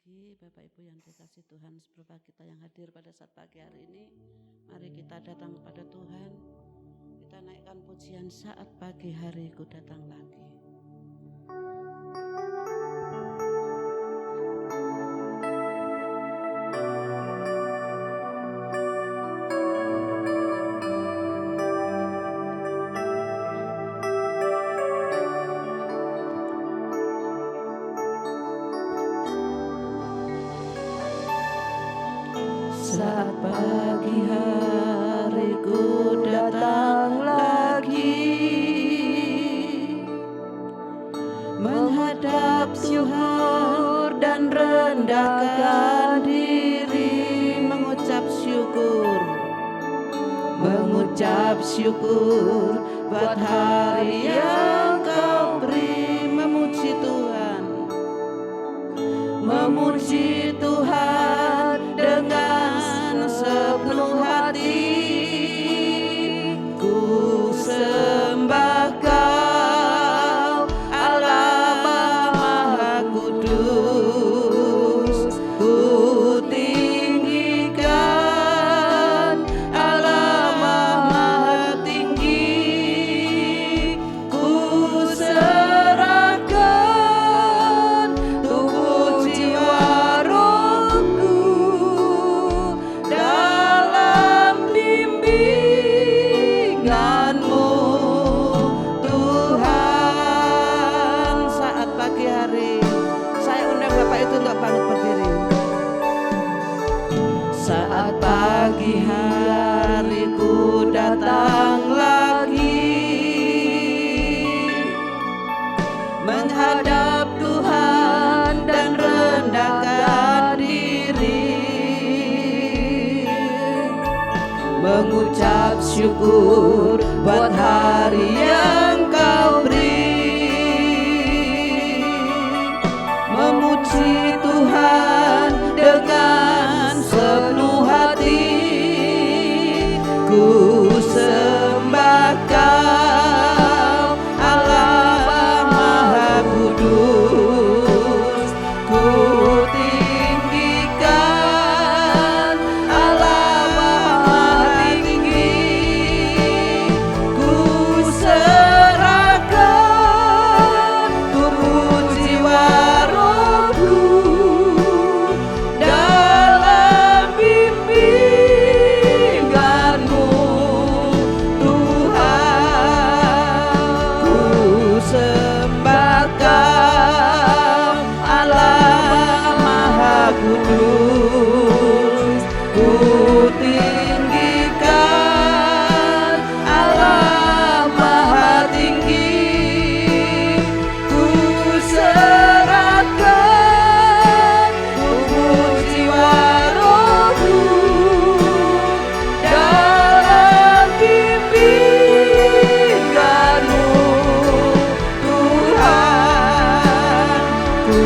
pagi Bapak Ibu yang dikasihi Tuhan, berupa kita yang hadir pada saat pagi hari ini. Mari kita datang kepada Tuhan. Kita naikkan pujian saat pagi hariku datang lagi. Saat pagi hariku datang lagi, menghadap syukur dan rendahkan diri, mengucap syukur buat hari yang Kau beri. Memuji Tuhan dengan sepenuh hati. Ku sembah Kau, Allah Maha Kudus. Ku tinggikan Allah Maha Tinggi. Ku serahkan tubuh jiwa rohku dalam bimbingan-Mu, Tuhan. Saat pagi hari, saya undang Bapak itu untuk bangkit berdiri. Saat pagi hariku datang lagi, menghadap Tuhan dan rendahkan diri, mengucap syukur buat hari yang Kau beri. Memuji Tuhan dengan sepenuh hati. Ku sembah Kau, Allah Maha Kudus. Ku tinggikan Allah Maha Tinggi. Ku serahkan tubuh jiwa rohku dalam bimbingan-Mu, Tuhan. Ku sembah Kau, Allah Maha Kudus. Ku tinggikan Allah Maha Tinggi. Ku serahkan tubuh jiwa rohku dalam bimbingan-Mu, Tuhan. Ku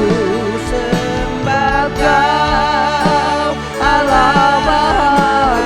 sembah Kau, Allah Maha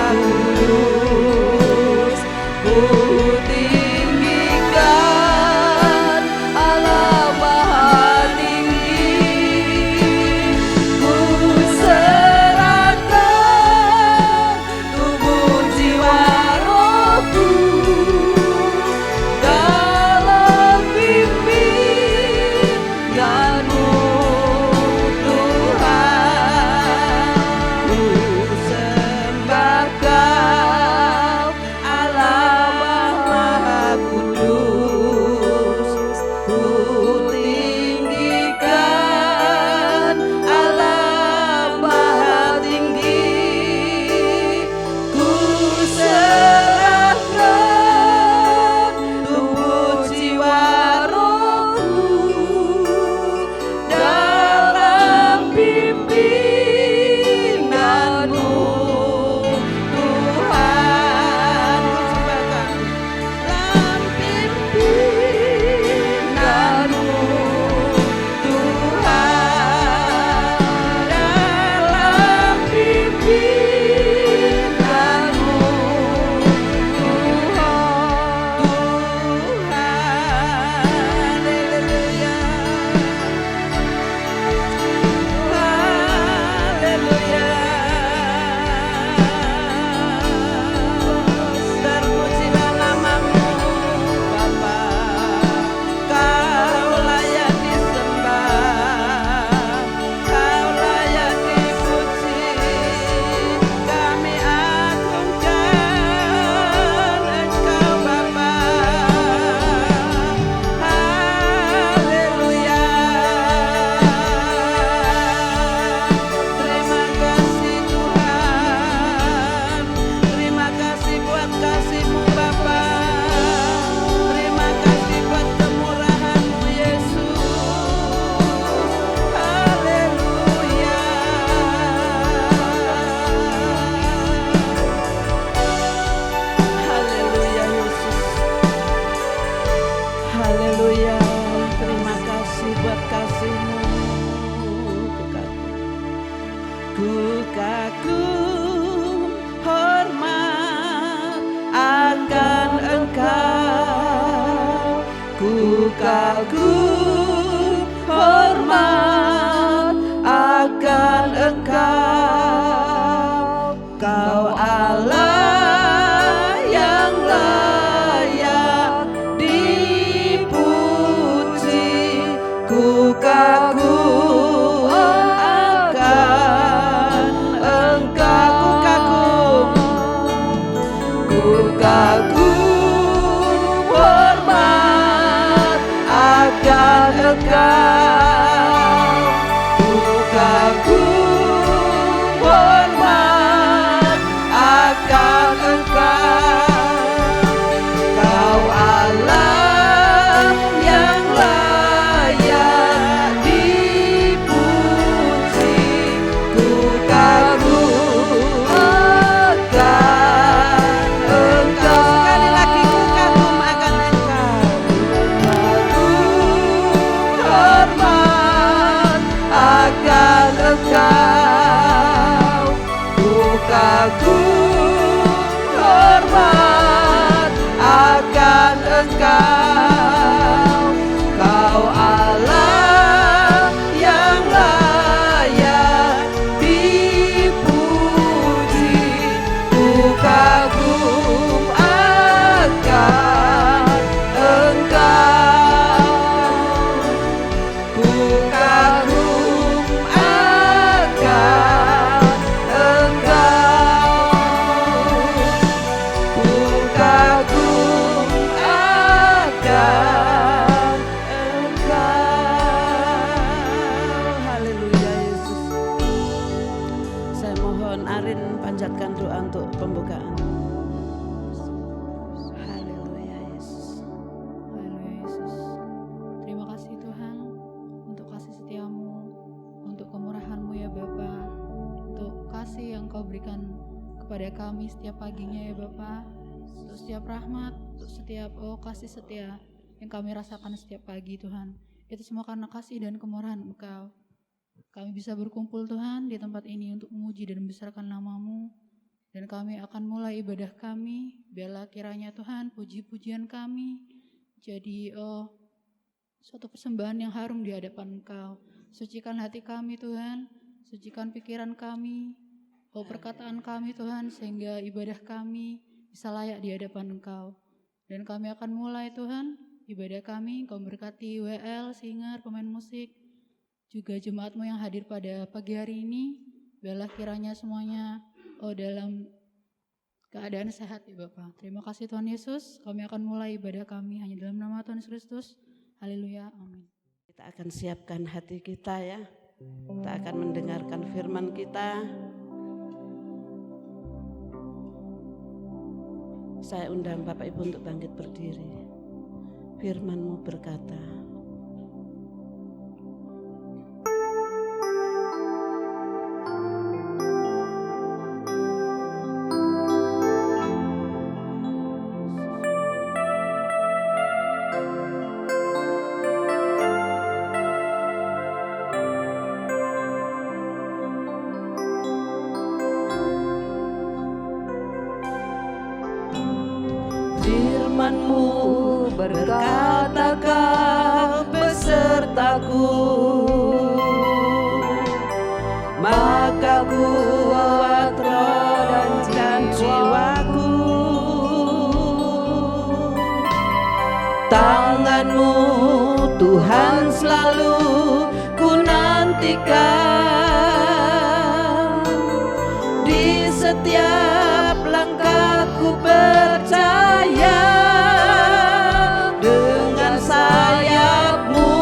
Ku kagum hormat akan Engkau, ku kagum hormat akan Engkau, Kau Allah yang layak dipuji. Ku kagum akan Engkau, ku kagum hormat akan Engkau, ku kagum hormat akan Engkau, Kau Allah yang layak dipuji. Ku kagum akan Engkau, sekali lagi ku kagum akan Engkau, hormat akan Engkau, ku kagum hormat akan Engkau, Kau Allah yang layak dipuji. Ku kagum akan Engkau, ku kagum akan Engkau, ku kagum akan Engkau. Haleluya Yesus. Saya mohon Arin panjatkan doa untuk pembukaan. Haleluya Yesus. Haleluya Yesus. Terima kasih Tuhan untuk kasih setiamu, untuk kemurahan-Mu ya Bapa, untuk kasih yang Kau berikan kepada kami setiap paginya ya Bapa, untuk setiap rahmat, untuk setiap kasih setia yang kami rasakan setiap pagi Tuhan. Itu semua karena kasih dan kemurahan Engkau. Kami bisa berkumpul Tuhan di tempat ini untuk memuji dan membesarkan nama-Mu. Dan kami akan mulai ibadah kami. Biarlah kiranya Tuhan puji-pujian kami jadi suatu persembahan yang harum di hadapan Engkau. Sucikan hati kami Tuhan, sucikan pikiran kami, perkataan kami Tuhan, sehingga ibadah kami bisa layak di hadapan Engkau. Dan kami akan mulai Tuhan ibadah kami. Kau berkati WL, singer, pemain musik, juga jemaat-Mu yang hadir pada pagi hari ini. Biarlah kiranya semuanya dalam keadaan sehat ya Bapak. Terima kasih Tuhan Yesus. Kami akan mulai ibadah kami hanya dalam nama Tuhan Yesus Kristus. Haleluya, amin. Kita akan siapkan hati kita ya. Kita akan mendengarkan firman kita. Saya undang Bapak Ibu untuk bangkit berdiri. Firman-Mu berkata, firman-Mu berkata Kau besertaku, maka kuat roh dan jiwaku. Tangan-Mu Tuhan selalu ku nantikan, di setiap langkahku percaya. Dengan sayap-Mu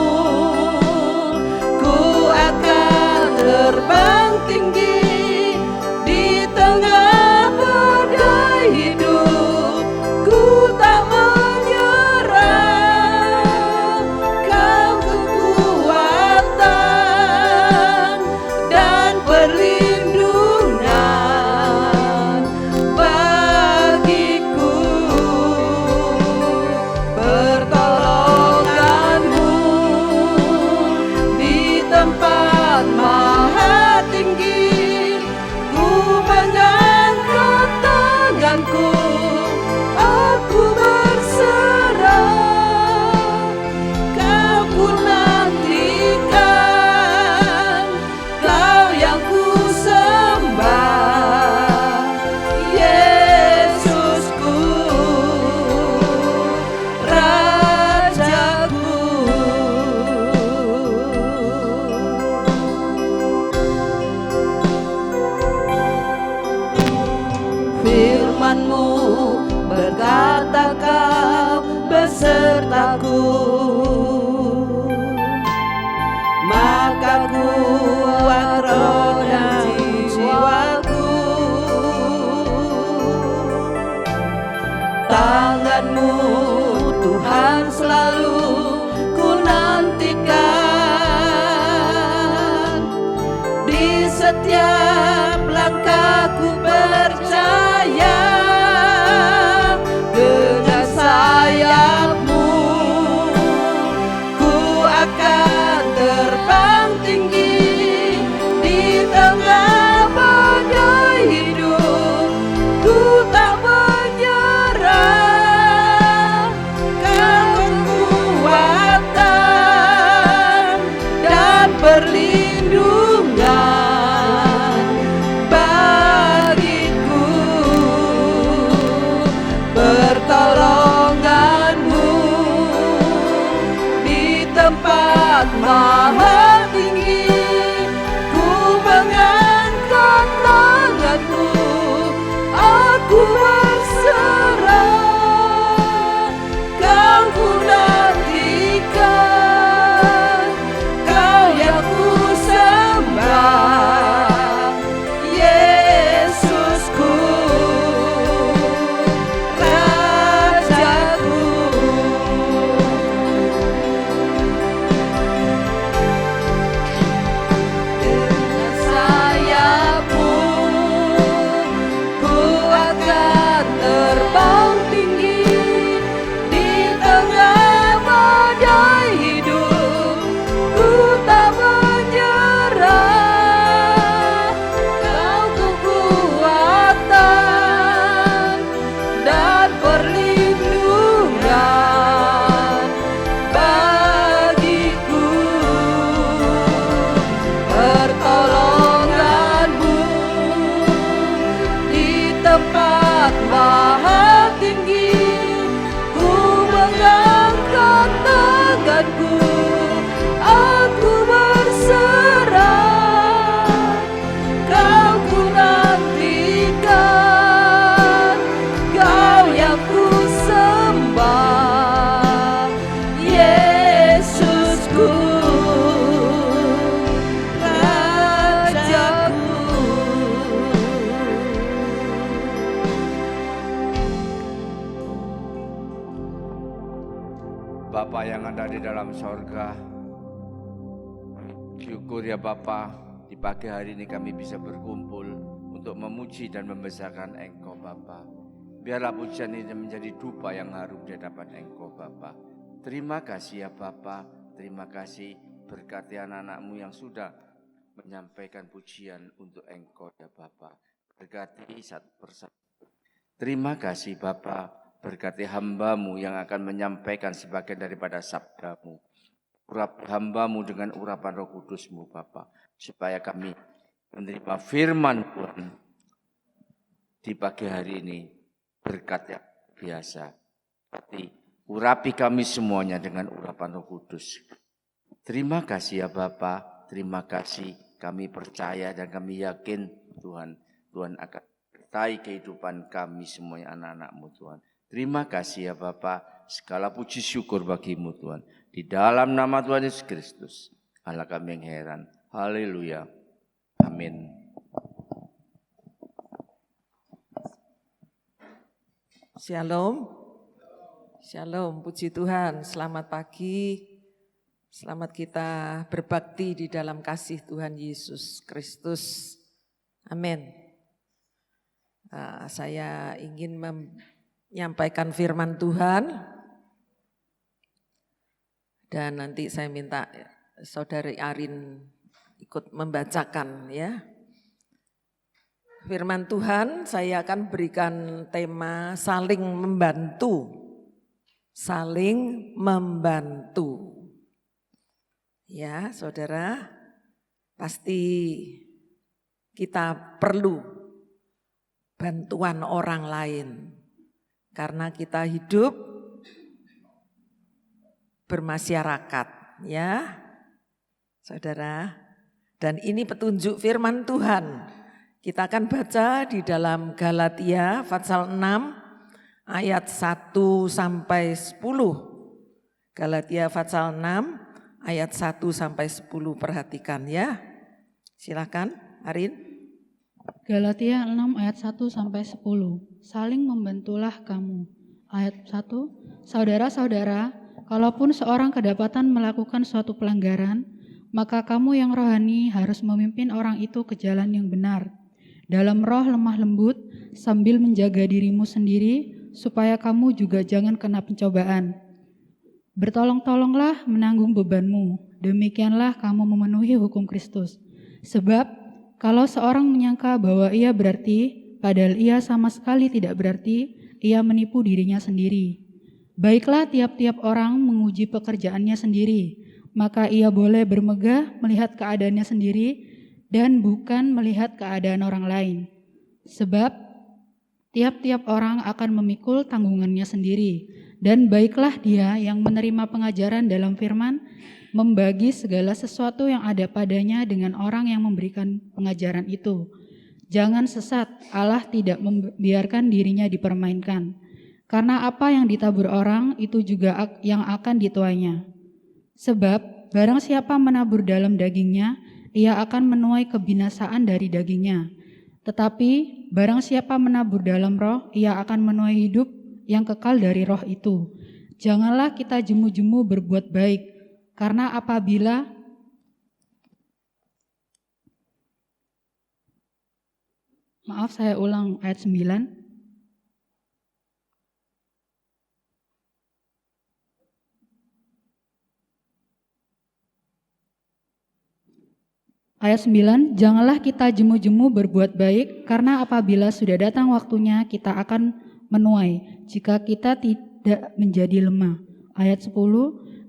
ku akan terbang tinggi di tengah badai hidup. Ku tak menyerah, Kau kekuatan dan perlindungan bagiku. di setiap langkahku percaya dengan sayap-Mu ku akan terbang tinggi di tengah badai hidup. Ku tak menyerah, Kau kekuatan dan perlindungan bagiku. Pertolongan-Mu di tempat maha tinggi. Ku mengangkat tangan-Mu, aku berserah. Kau ku nantikan, Kau yang ku sembah, Yesusku, Rajaku. Dengan sayap-Mu ku akan terbang tinggi di tengah badai hidup. Ku tak menyerah, Kau kekuatan dan perlindungan bagiku. Pertolongan-Mu di tempat maha tinggi. Ku mengangkat tanganku, aku berserah. Kau ku nantikan, Kau yang ku sembah, Yesusku, Rajaku. Bapa yang ada di dalam sorga, syukur ya Bapa, di pagi hari ini kami bisa berkumpul untuk memuji dan membesarkan Engkau Bapa. Biarlah pujian ini menjadi dupa yang harum di hadapan Engkau Bapa. Terima kasih ya Bapa, terima kasih berkati anak-anak-Mu yang sudah menyampaikan pujian untuk Engkau ya Bapa. Berkati satu persatu. Terima kasih Bapa, berkati hamba-Mu yang akan menyampaikan sebagian daripada sabda-Mu. Urap hamba-Mu dengan urapan Roh Kudus-Mu Bapa, supaya kami menerima firman Tuhan di pagi hari ini. Berkat yang biasa, tapi urapi kami semuanya dengan urapan Roh Kudus. Terima kasih ya Bapa, terima kasih. Kami percaya dan kami yakin Tuhan akan menyertai kehidupan kami semuanya anak-anak-Mu Tuhan. Terima kasih ya Bapa, segala puji syukur bagi-Mu Tuhan. Di dalam nama Tuhan Yesus Kristus, Allah kami yang heran. Haleluya. Amin. Shalom, shalom, puji Tuhan, selamat pagi, selamat kita berbakti di dalam kasih Tuhan Yesus Kristus, amin. Saya ingin menyampaikan firman Tuhan, dan nanti saya minta Saudari Arin ikut membacakan ya. Firman Tuhan saya akan berikan tema saling membantu. Saling membantu. Ya saudara, pasti kita perlu bantuan orang lain. Karena kita hidup bermasyarakat ya saudara. Dan ini petunjuk firman Tuhan. Kita akan baca di dalam Galatia pasal 6 ayat 1 sampai 10. Galatia pasal 6 ayat 1 sampai 10, perhatikan ya. Silakan Arin. Galatia 6 ayat 1 sampai 10. Saling membantulah kamu. Ayat 1. Saudara-saudara, kalaupun seorang kedapatan melakukan suatu pelanggaran, maka kamu yang rohani harus memimpin orang itu ke jalan yang benar, dalam roh lemah lembut, sambil menjaga dirimu sendiri, supaya kamu juga jangan kena pencobaan. Bertolong-tolonglah menanggung bebanmu, demikianlah kamu memenuhi hukum Kristus. Sebab, kalau seorang menyangka bahwa ia berarti, padahal ia sama sekali tidak berarti, ia menipu dirinya sendiri. Baiklah tiap-tiap orang menguji pekerjaannya sendiri, maka ia boleh bermegah melihat keadaannya sendiri dan bukan melihat keadaan orang lain. Sebab tiap-tiap orang akan memikul tanggungannya sendiri, dan baiklah dia yang menerima pengajaran dalam firman, membagi segala sesuatu yang ada padanya dengan orang yang memberikan pengajaran itu. Jangan sesat, Allah tidak membiarkan dirinya dipermainkan. Karena apa yang ditabur orang, itu juga yang akan dituainya. Sebab barang siapa menabur dalam dagingnya, ia akan menuai kebinasaan dari dagingnya. Tetapi barang siapa menabur dalam roh, ia akan menuai hidup yang kekal dari roh itu. Janganlah kita jemu-jemu berbuat baik, karena apabila saya ulang ayat 9. Ayat 9, janganlah kita jemu-jemu berbuat baik, karena apabila sudah datang waktunya kita akan menuai, jika kita tidak menjadi lemah. Ayat 10,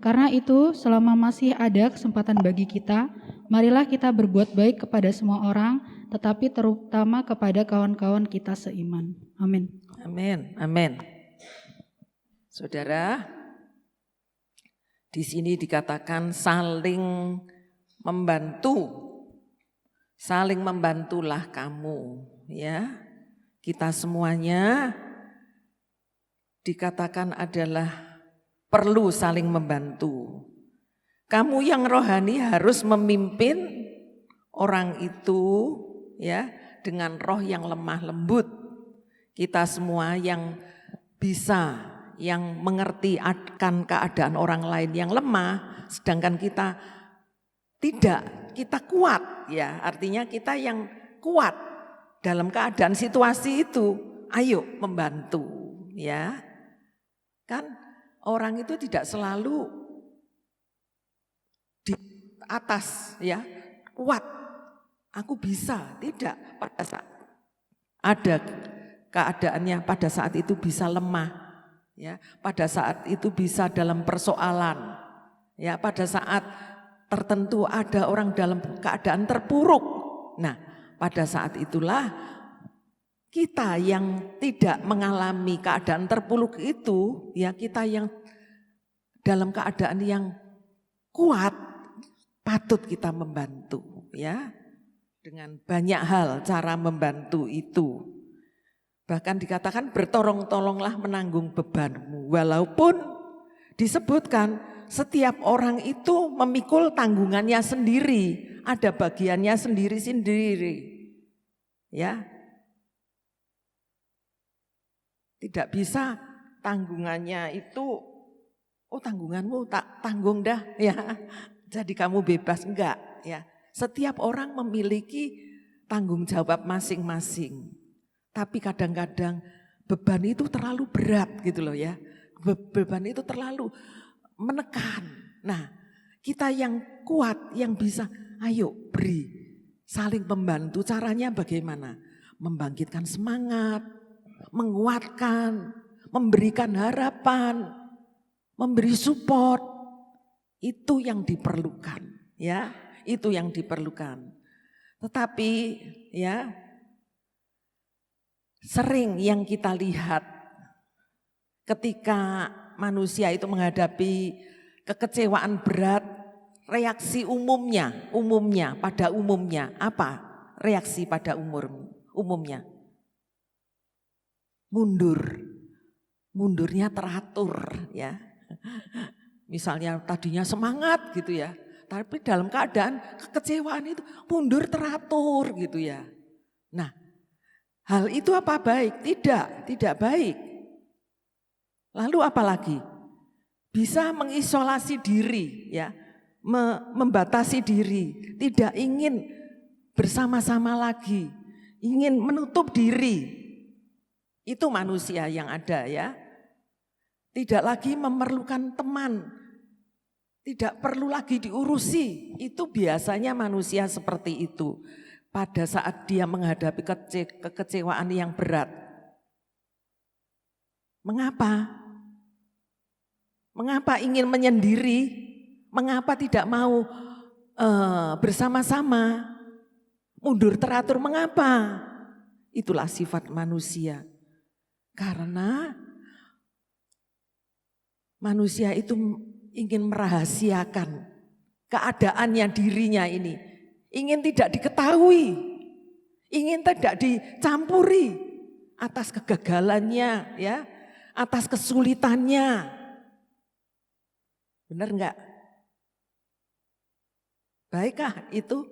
karena itu selama masih ada kesempatan bagi kita, marilah kita berbuat baik kepada semua orang, tetapi terutama kepada kawan-kawan kita seiman. Amin. Amin, amin. Saudara, di sini dikatakan saling membantu. Saling membantulah kamu, ya. Kita semuanya dikatakan adalah perlu saling membantu. Kamu yang rohani harus memimpin orang itu, ya, dengan roh yang lemah lembut. Kita semua yang bisa, yang mengerti akan keadaan orang lain yang lemah, sedangkan kita tidak, kita kuat, ya. Artinya kita yang kuat dalam keadaan situasi itu, ayo membantu, ya. Kan orang itu tidak selalu di atas, ya, kuat. Aku bisa, tidak. Pada saat ada keadaannya, pada saat itu bisa lemah, ya. Pada saat itu bisa dalam persoalan, ya. Pada saat tertentu ada orang dalam keadaan terpuruk. Nah, pada saat itulah kita yang tidak mengalami keadaan terpuruk itu, ya, kita yang dalam keadaan yang kuat, patut kita membantu, ya. Dengan banyak hal cara membantu itu. Bahkan dikatakan bertolong-tolonglah menanggung bebanmu. Walaupun disebutkan setiap orang itu memikul tanggungannya sendiri, ada bagiannya sendiri-sendiri. Ya. Tidak bisa tanggungannya itu, oh tanggunganmu tak tanggung dah, ya. Jadi kamu bebas, enggak, ya. Setiap orang memiliki tanggung jawab masing-masing. Tapi kadang-kadang beban itu terlalu berat gitu loh, ya. Beban itu terlalu menekan. Nah, kita yang kuat, yang bisa, ayo beri, saling membantu. Caranya bagaimana? Membangkitkan semangat, menguatkan, memberikan harapan, memberi support. Itu yang diperlukan, ya. Itu yang diperlukan. Tetapi, ya, sering yang kita lihat ketika manusia itu menghadapi kekecewaan berat, reaksi umumnya pada umumnya apa? Reaksi pada umumnya mundurnya teratur, ya. Misalnya tadinya semangat gitu, ya, tapi dalam keadaan kekecewaan itu mundur teratur gitu, ya. Nah, hal itu apa baik? Tidak baik. Lalu apalagi? Bisa mengisolasi diri, ya. membatasi diri, tidak ingin bersama-sama lagi, ingin menutup diri. Itu manusia yang ada ya. Tidak lagi memerlukan teman, tidak perlu lagi diurusi. Itu biasanya manusia seperti itu pada saat dia menghadapi kekecewaan yang berat. Mengapa? Mengapa ingin menyendiri? Mengapa tidak mau bersama-sama? Mundur teratur, mengapa? Itulah sifat manusia. Karena manusia itu ingin merahasiakan keadaannya dirinya ini. Ingin tidak diketahui, ingin tidak dicampuri atas kegagalannya, ya, atas kesulitannya. Benar enggak? Baikkah itu?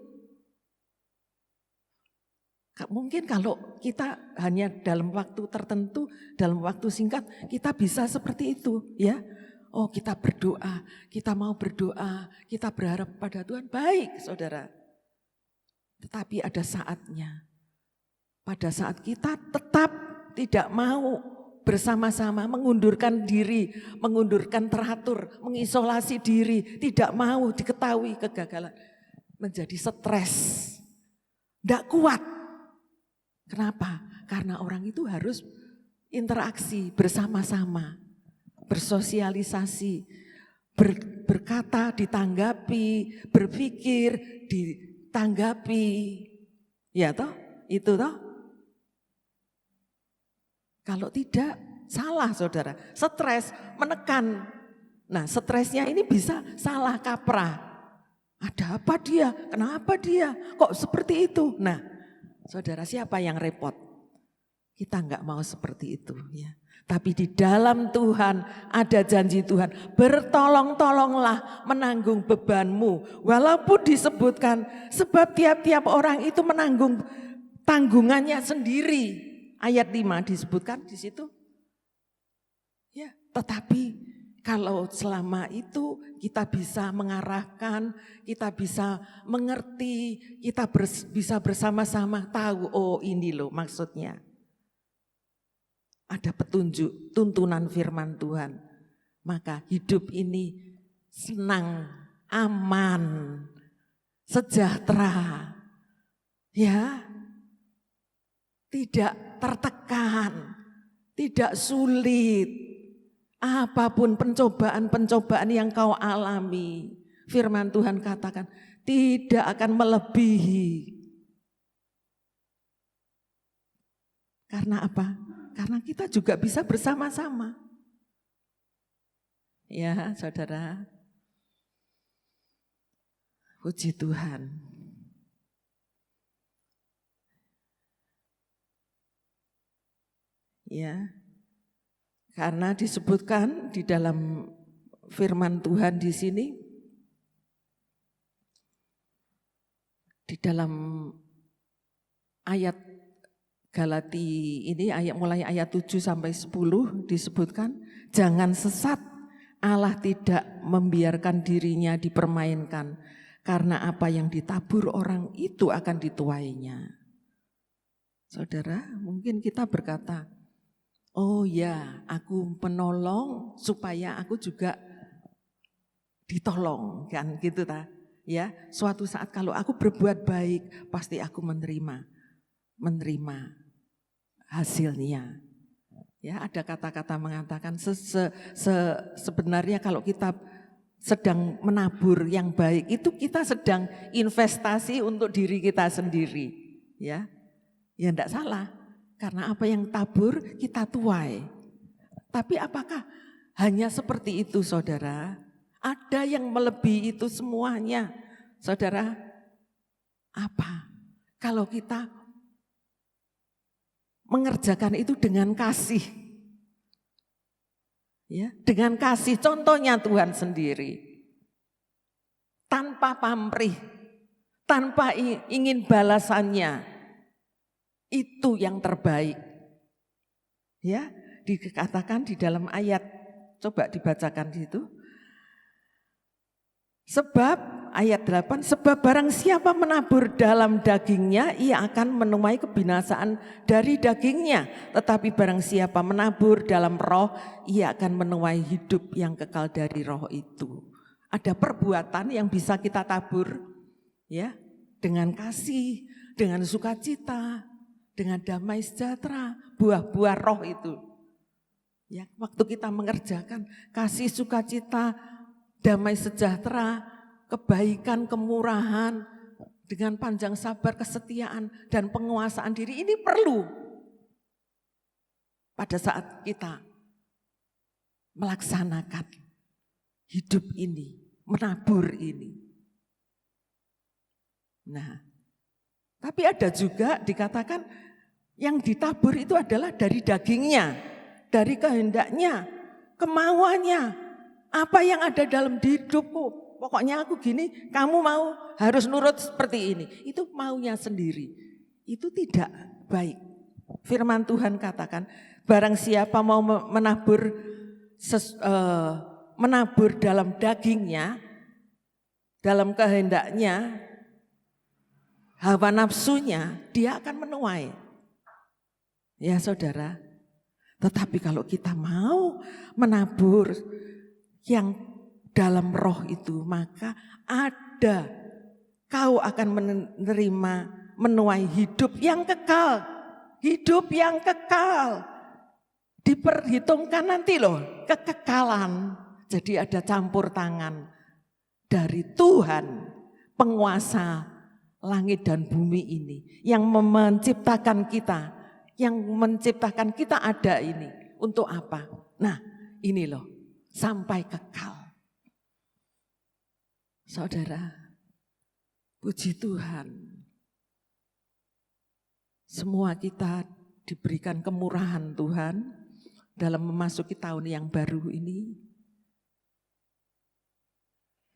Mungkin kalau kita hanya dalam waktu tertentu, dalam waktu singkat, kita bisa seperti itu, ya. Oh, kita berdoa, kita mau berdoa, kita berharap pada Tuhan. Baik, saudara. Tetapi ada saatnya. Pada saat kita tetap tidak mau bersama-sama, mengundurkan diri, mengundurkan teratur, mengisolasi diri, tidak mau diketahui kegagalan. Menjadi stres, tidak kuat. Kenapa? Karena orang itu harus interaksi bersama-sama, bersosialisasi, berkata ditanggapi, berpikir ditanggapi. Ya toh? Itu toh? Kalau tidak, salah saudara. Stres, menekan. Nah, stresnya ini bisa salah kaprah. Ada apa dia? Kenapa dia? Kok seperti itu? Nah, saudara, siapa yang repot? Kita enggak mau seperti itu ya. Tapi di dalam Tuhan ada janji Tuhan, bertolong-tolonglah menanggung bebanmu. Walaupun disebutkan sebab tiap-tiap orang itu menanggung tanggungannya sendiri. Ayat 5 disebutkan di situ. Ya, tetapi kalau selama itu kita bisa mengarahkan, kita bisa mengerti, kita bisa bersama-sama tahu, oh ini loh maksudnya. Ada petunjuk, tuntunan firman Tuhan. Maka hidup ini senang, aman, sejahtera. Ya, tidak tertekan, tidak sulit. Apapun pencobaan-pencobaan yang kau alami, firman Tuhan katakan tidak akan melebihi. Karena apa? Karena kita juga bisa bersama-sama. Ya, saudara. Puji Tuhan. Ya. Karena disebutkan di dalam firman Tuhan di sini, di dalam ayat Galati ini mulai ayat 7 sampai 10 disebutkan, jangan sesat, Allah tidak membiarkan dirinya dipermainkan, karena apa yang ditabur orang itu akan dituainya. Saudara, mungkin kita berkata, oh ya, aku penolong supaya aku juga ditolong, kan gitu ta. Ya, suatu saat kalau aku berbuat baik, pasti aku menerima hasilnya. Ya, ada kata-kata mengatakan sebenarnya kalau kita sedang menabur yang baik, itu kita sedang investasi untuk diri kita sendiri. Ya, ya enggak salah. Karena apa yang tabur kita tuai. Tapi apakah hanya seperti itu, saudara? Ada yang melebihi itu semuanya. Saudara, apa? Kalau kita mengerjakan itu dengan kasih. Ya, dengan kasih, contohnya Tuhan sendiri. Tanpa pamrih, tanpa ingin balasannya. Itu yang terbaik. Ya, dikatakan di dalam ayat, coba dibacakan di situ. Sebab ayat 8, sebab barang siapa menabur dalam dagingnya, ia akan menuai kebinasaan dari dagingnya. Tetapi barang siapa menabur dalam roh, ia akan menuai hidup yang kekal dari roh itu. Ada perbuatan yang bisa kita tabur, ya, dengan kasih, dengan sukacita, dengan damai sejahtera, buah-buah roh itu. Ya, waktu kita mengerjakan kasih, sukacita, damai sejahtera, kebaikan, kemurahan, dengan panjang sabar, kesetiaan, dan penguasaan diri, ini perlu pada saat kita melaksanakan hidup ini, menabur ini. Nah, tapi ada juga dikatakan yang ditabur itu adalah dari dagingnya, dari kehendaknya, kemauannya. Apa yang ada dalam hidupku, pokoknya aku gini, kamu mau harus nurut seperti ini. Itu maunya sendiri, itu tidak baik. Firman Tuhan katakan, barang siapa mau menabur dalam dagingnya, dalam kehendaknya, hawa nafsunya, dia akan menuai. Ya saudara, tetapi kalau kita mau menabur yang dalam roh itu, maka kau akan menerima, menuai hidup yang kekal. Hidup yang kekal. Diperhitungkan nanti loh, kekekalan. Jadi ada campur tangan dari Tuhan, penguasa langit dan bumi ini, yang menciptakan kita, yang menciptakan kita ada ini. Untuk apa? Nah, ini loh. Sampai kekal. Saudara, puji Tuhan. Semua kita diberikan kemurahan Tuhan dalam memasuki tahun yang baru ini.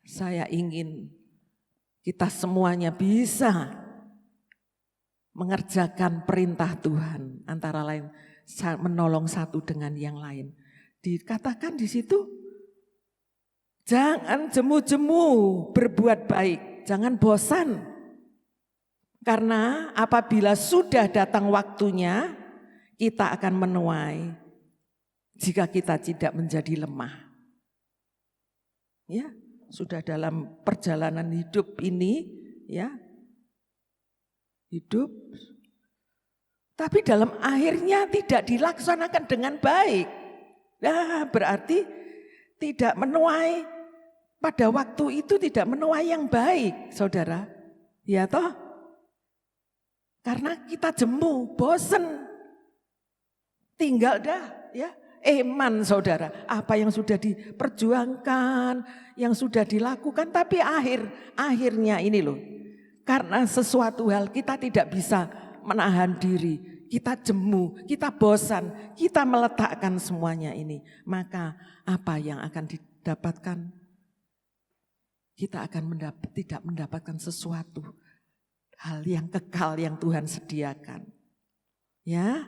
Saya ingin kita semuanya bisa mengerjakan perintah Tuhan, antara lain menolong satu dengan yang lain. Dikatakan di situ, jangan jemu-jemu berbuat baik, jangan bosan. Karena apabila sudah datang waktunya, kita akan menuai jika kita tidak menjadi lemah. Ya, sudah dalam perjalanan hidup ini, ya, hidup, tapi dalam akhirnya tidak dilaksanakan dengan baik. Nah, berarti tidak menuai, pada waktu itu tidak menuai yang baik, saudara. Ya toh? Karena kita jemu, bosen. Tinggal dah, ya. Eman saudara, apa yang sudah diperjuangkan, yang sudah dilakukan, tapi akhirnya ini loh. Karena sesuatu hal kita tidak bisa menahan diri. Kita jemu, kita bosan, kita meletakkan semuanya ini. Maka apa yang akan didapatkan? Kita akan tidak mendapatkan sesuatu hal yang kekal yang Tuhan sediakan. Ya.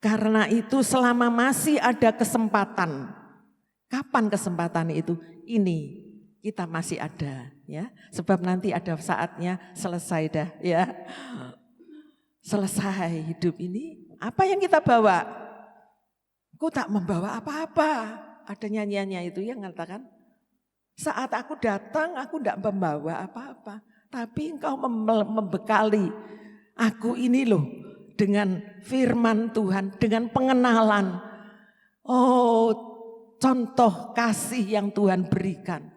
Karena itu selama masih ada kesempatan. Kapan kesempatan itu? Ini kita masih ada, ya. Sebab nanti ada saatnya selesai dah, ya. Selesai hidup ini, apa yang kita bawa? Aku tak membawa apa-apa. Ada nyanyiannya itu yang mengatakan, saat aku datang aku tidak membawa apa-apa. Tapi engkau membekali aku ini loh dengan firman Tuhan, dengan pengenalan. Oh, contoh kasih yang Tuhan berikan.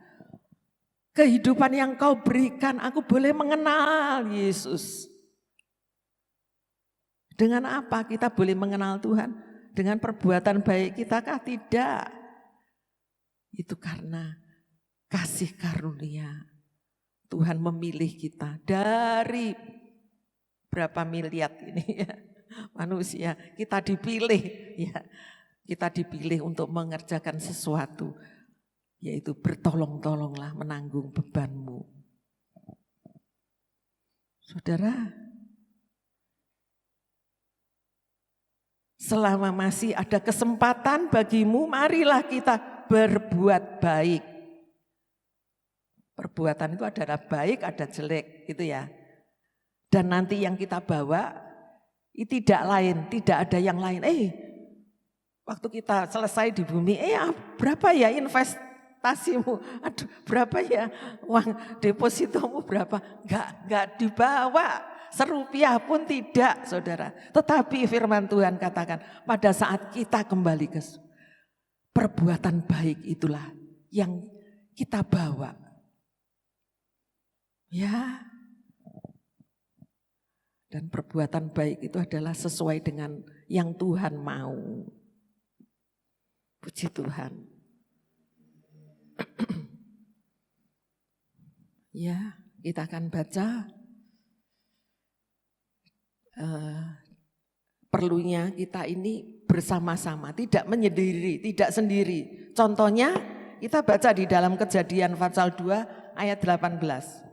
Kehidupan yang kau berikan, aku boleh mengenal Yesus. Dengan apa kita boleh mengenal Tuhan? Dengan perbuatan baik kita kah? Tidak. Itu karena kasih karunia. Tuhan memilih kita dari berapa miliar ini ya, manusia. Kita dipilih ya. Kita dipilih untuk mengerjakan sesuatu. Yaitu bertolong-tolonglah menanggung bebanmu. Saudara, selama masih ada kesempatan bagimu, marilah kita berbuat baik. Perbuatan itu adalah baik, ada jelek, gitu ya. Dan nanti yang kita bawa tidak lain, tidak ada yang lain. Waktu kita selesai di bumi, berapa ya investasimu? Aduh, berapa ya uang depositomu berapa? Enggak dibawa, serupiah pun tidak, saudara. Tetapi firman Tuhan katakan, pada saat kita kembali ke perbuatan baik itulah yang kita bawa. Ya. Dan perbuatan baik itu adalah sesuai dengan yang Tuhan mau. Puji Tuhan. Ya, kita akan baca. Perlunya kita ini bersama-sama, tidak menyendiri, tidak sendiri. Contohnya kita baca di dalam Kejadian pasal 2 ayat 18.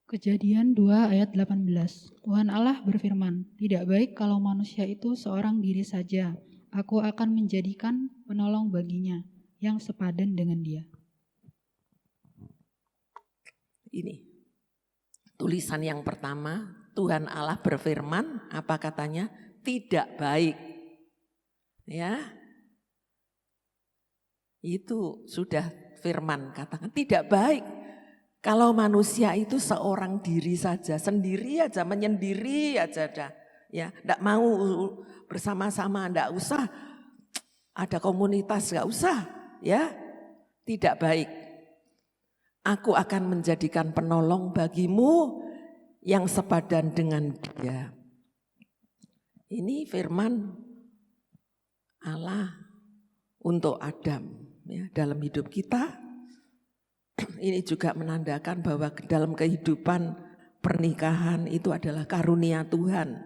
Kejadian 2 ayat 18. Tuhan Allah berfirman, tidak baik kalau manusia itu seorang diri saja. Aku akan menjadikan penolong baginya yang sepadan dengan dia. Ini tulisan yang pertama, Tuhan Allah berfirman, apa katanya? Tidak baik. Ya. Itu sudah firman katakan tidak baik. Kalau manusia itu seorang diri saja, sendiri aja, menyendiri aja dah. Ya, enggak mau bersama-sama, enggak usah ada komunitas, enggak usah, ya. Tidak baik. Aku akan menjadikan penolong bagimu yang sepadan dengan dia. Ini firman Allah untuk Adam, ya, dalam hidup kita. Ini juga menandakan bahwa dalam kehidupan pernikahan itu adalah karunia Tuhan.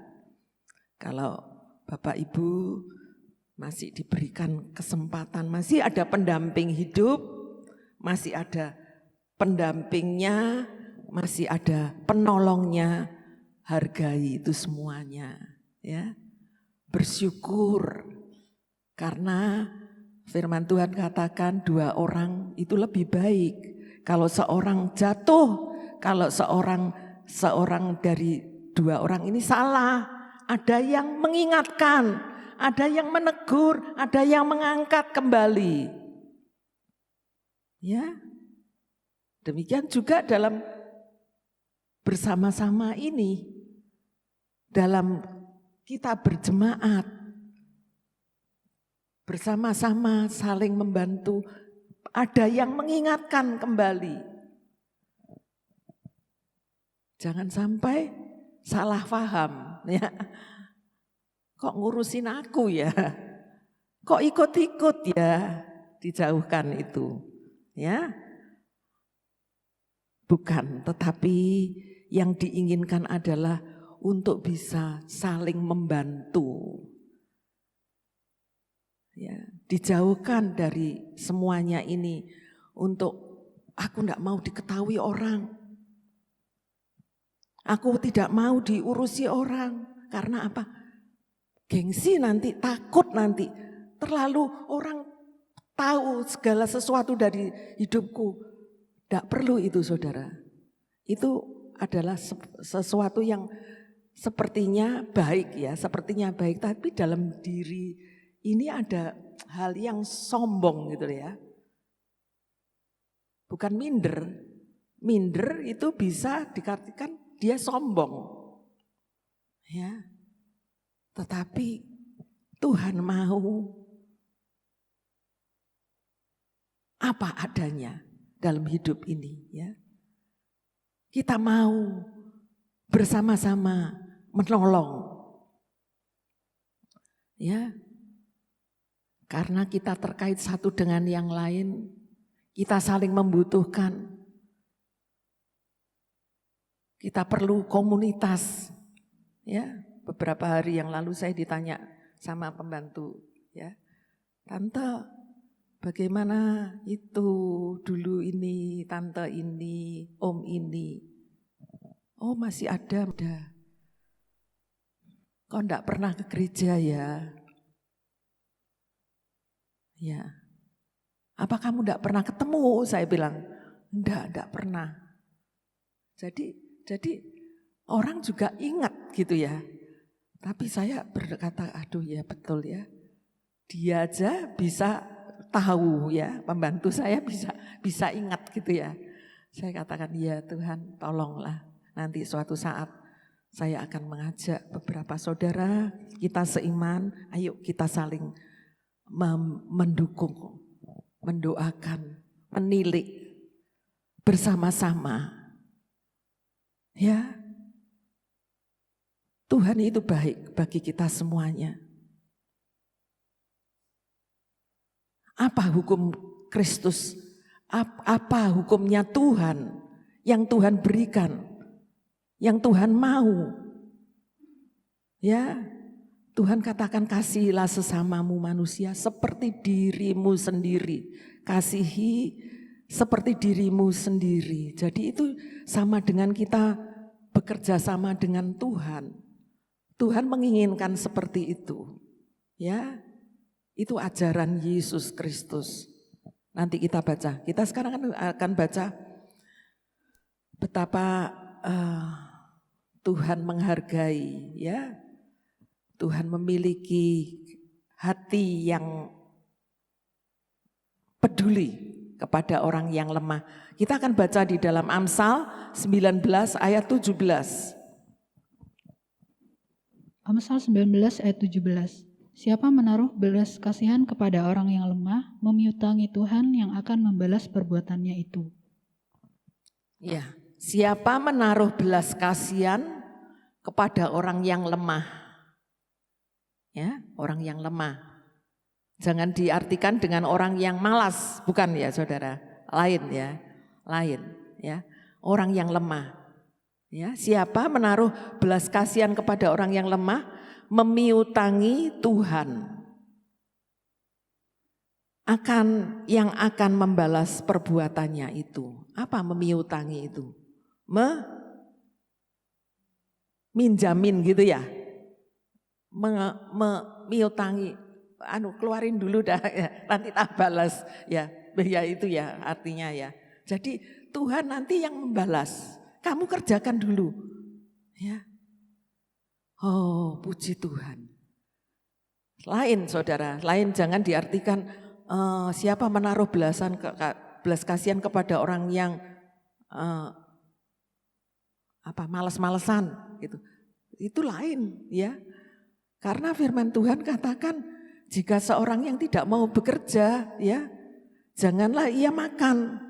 Kalau Bapak Ibu masih diberikan kesempatan, masih ada pendamping hidup, masih ada pendampingnya, masih ada penolongnya, hargai itu semuanya, ya. Bersyukur karena firman Tuhan katakan 2 orang itu lebih baik. Kalau seorang jatuh, kalau seorang dari 2 orang ini salah, ada yang mengingatkan, ada yang menegur, ada yang mengangkat kembali. Ya. Demikian juga dalam bersama-sama ini, dalam kita berjemaat, bersama-sama saling membantu, ada yang mengingatkan kembali. Jangan sampai salah paham, ya. Kok ngurusin aku ya? Kok ikut-ikut ya? Dijauhkan itu, ya. Bukan, tetapi yang diinginkan adalah untuk bisa saling membantu. Ya, dijauhkan dari semuanya ini untuk aku tidak mau diketahui orang. Aku tidak mau diurusi orang. Karena apa? Gengsi nanti, takut nanti. Terlalu orang tahu segala sesuatu dari hidupku. Tidak perlu itu, saudara. Itu adalah sesuatu yang sepertinya baik ya, sepertinya baik. Tapi dalam diri ini ada hal yang sombong gitu ya. Bukan minder. Minder itu bisa dikatakan dia sombong. Ya. Tetapi Tuhan mau apa adanya dalam hidup ini ya. Kita mau bersama-sama menolong. Ya. Karena kita terkait satu dengan yang lain, kita saling membutuhkan. Kita perlu komunitas. Ya, beberapa hari yang lalu saya ditanya sama pembantu, ya. Tante, bagaimana itu dulu ini, tante ini, om ini? Oh, masih ada. Kok enggak pernah ke gereja ya? Ya, Apa kamu enggak pernah ketemu? Saya bilang, enggak pernah. Jadi orang juga ingat gitu ya. Tapi saya berkata, aduh ya betul ya. Dia aja bisa tahu ya, pembantu saya bisa ingat gitu ya. Saya katakan, ya Tuhan tolonglah. Nanti suatu saat saya akan mengajak beberapa saudara, kita seiman, ayo kita saling mendukung, mendoakan, menilik bersama-sama. Ya, Tuhan itu baik bagi kita semuanya. Apa hukum Kristus? Apa hukumnya Tuhan yang Tuhan berikan, yang Tuhan mau? Ya, Tuhan katakan kasihilah sesamamu manusia seperti dirimu sendiri. Kasihi seperti dirimu sendiri. Jadi itu sama dengan kita bekerja sama dengan Tuhan. Tuhan menginginkan seperti itu. Ya, itu ajaran Yesus Kristus. Nanti kita baca. Kita sekarang akan baca betapa Tuhan menghargai, ya. Tuhan memiliki hati yang peduli kepada orang yang lemah. Kita akan baca di dalam Amsal 19 ayat 17. Amsal 19 ayat 17. Siapa menaruh belas kasihan kepada orang yang lemah, memiutangi Tuhan yang akan membalas perbuatannya itu. Ya, siapa menaruh belas kasihan kepada orang yang lemah. Ya, orang yang lemah. Jangan diartikan dengan orang yang malas, bukan ya saudara. Lain ya, lain ya. Orang yang lemah. Ya, siapa menaruh belas kasihan kepada orang yang lemah, memiutangi Tuhan yang akan membalas perbuatannya itu. Apa memiutangi itu? Minjamin gitu ya. Memiutangi, keluarin dulu dah ya, nanti tak balas ya. Ya itu ya artinya ya. Jadi Tuhan nanti yang membalas. Kamu kerjakan dulu. Ya. Oh, puji Tuhan. Lain saudara, lain jangan diartikan siapa menaruh belas kasihan kepada orang yang malas-malesan gitu. Itu lain ya. Karena firman Tuhan katakan jika seorang yang tidak mau bekerja ya, janganlah ia makan.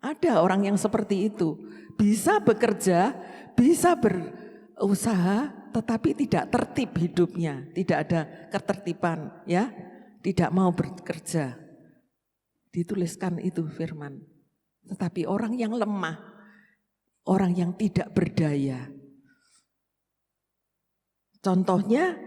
Ada orang yang seperti itu. Bisa bekerja, bisa berusaha, tetapi tidak tertib hidupnya, tidak ada ketertiban ya, tidak mau bekerja. Dituliskan itu firman. Tetapi orang yang lemah, orang yang tidak berdaya. Contohnya,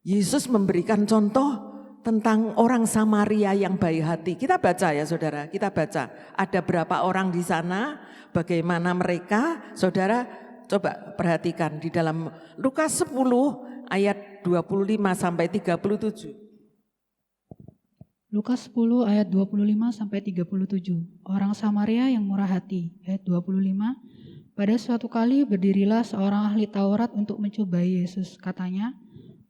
Yesus memberikan contoh tentang orang Samaria yang baik hati. Kita baca ya saudara, kita baca. Ada berapa orang di sana, bagaimana mereka, saudara coba perhatikan di dalam Lukas 10 ayat 25 sampai 37. Lukas 10 ayat 25 sampai 37. Orang Samaria yang murah hati. Ayat 25. Pada suatu kali berdirilah seorang ahli Taurat untuk mencobai Yesus. Katanya,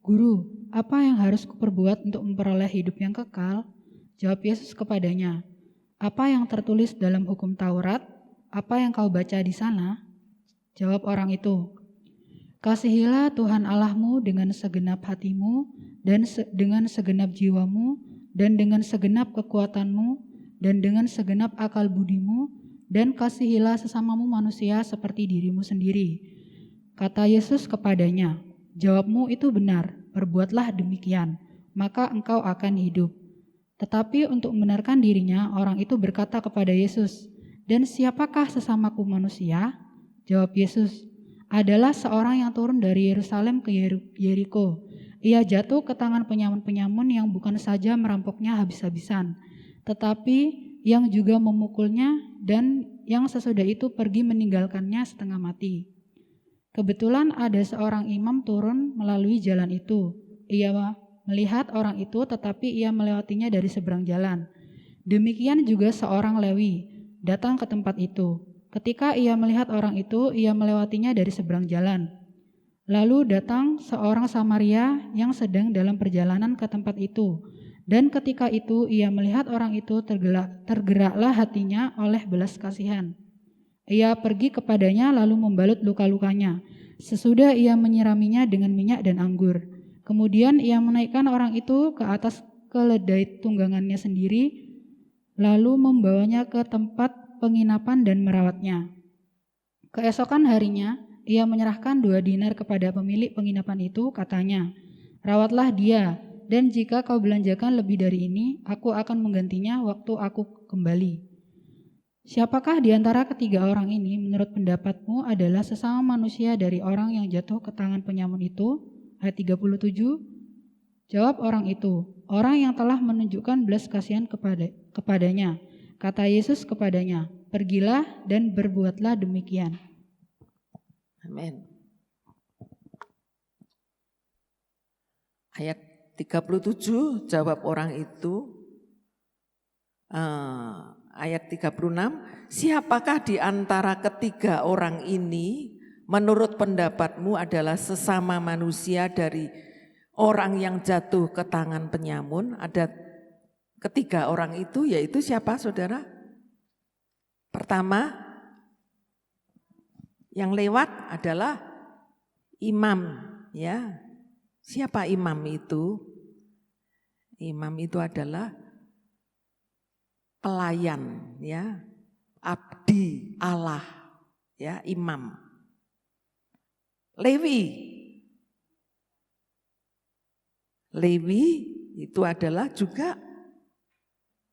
"Guru, apa yang harus kuperbuat untuk memperoleh hidup yang kekal?" Jawab Yesus kepadanya, "Apa yang tertulis dalam hukum Taurat? Apa yang kau baca di sana?" Jawab orang itu, "Kasihilah Tuhan Allahmu dengan segenap hatimu dan dengan segenap jiwamu dan dengan segenap kekuatanmu dan dengan segenap akal budimu dan kasihilah sesamamu manusia seperti dirimu sendiri." Kata Yesus kepadanya, "Jawabmu itu benar, perbuatlah demikian, maka engkau akan hidup." Tetapi untuk membenarkan dirinya, orang itu berkata kepada Yesus, "Dan siapakah sesamaku manusia?" Jawab Yesus, "Adalah seorang yang turun dari Yerusalem ke Yeriko. Ia jatuh ke tangan penyamun-penyamun yang bukan saja merampoknya habis-habisan, tetapi yang juga memukulnya dan yang sesudah itu pergi meninggalkannya setengah mati. Kebetulan ada seorang imam turun melalui jalan itu. Ia melihat orang itu tetapi ia melewatinya dari seberang jalan. Demikian juga seorang Lewi datang ke tempat itu. Ketika ia melihat orang itu, ia melewatinya dari seberang jalan. Lalu datang seorang Samaria yang sedang dalam perjalanan ke tempat itu. Dan ketika itu ia melihat orang itu, tergeraklah hatinya oleh belas kasihan. Ia pergi kepadanya lalu membalut luka-lukanya. Sesudah ia menyiraminya dengan minyak dan anggur. Kemudian ia menaikkan orang itu ke atas keledai tunggangannya sendiri, lalu membawanya ke tempat penginapan dan merawatnya. Keesokan harinya, ia menyerahkan 2 dinar kepada pemilik penginapan itu, katanya, "Rawatlah dia, dan jika kau belanjakan lebih dari ini, aku akan menggantinya waktu aku kembali." Siapakah di antara ketiga orang ini menurut pendapatmu adalah sesama manusia dari orang yang jatuh ke tangan penyamun itu? Ayat 37. Jawab orang itu, "Orang yang telah menunjukkan belas kasihan kepadanya." Kata Yesus kepadanya, "Pergilah dan berbuatlah demikian." Amin. Ayat 37, jawab orang itu, ayat 36, siapakah di antara ketiga orang ini menurut pendapatmu adalah sesama manusia dari orang yang jatuh ke tangan penyamun? Ada ketiga orang itu, yaitu siapa saudara? Pertama, yang lewat adalah imam, ya. Siapa imam itu? Imam itu adalah pelayan, ya. Abdi Allah, ya, imam. Lewi itu adalah juga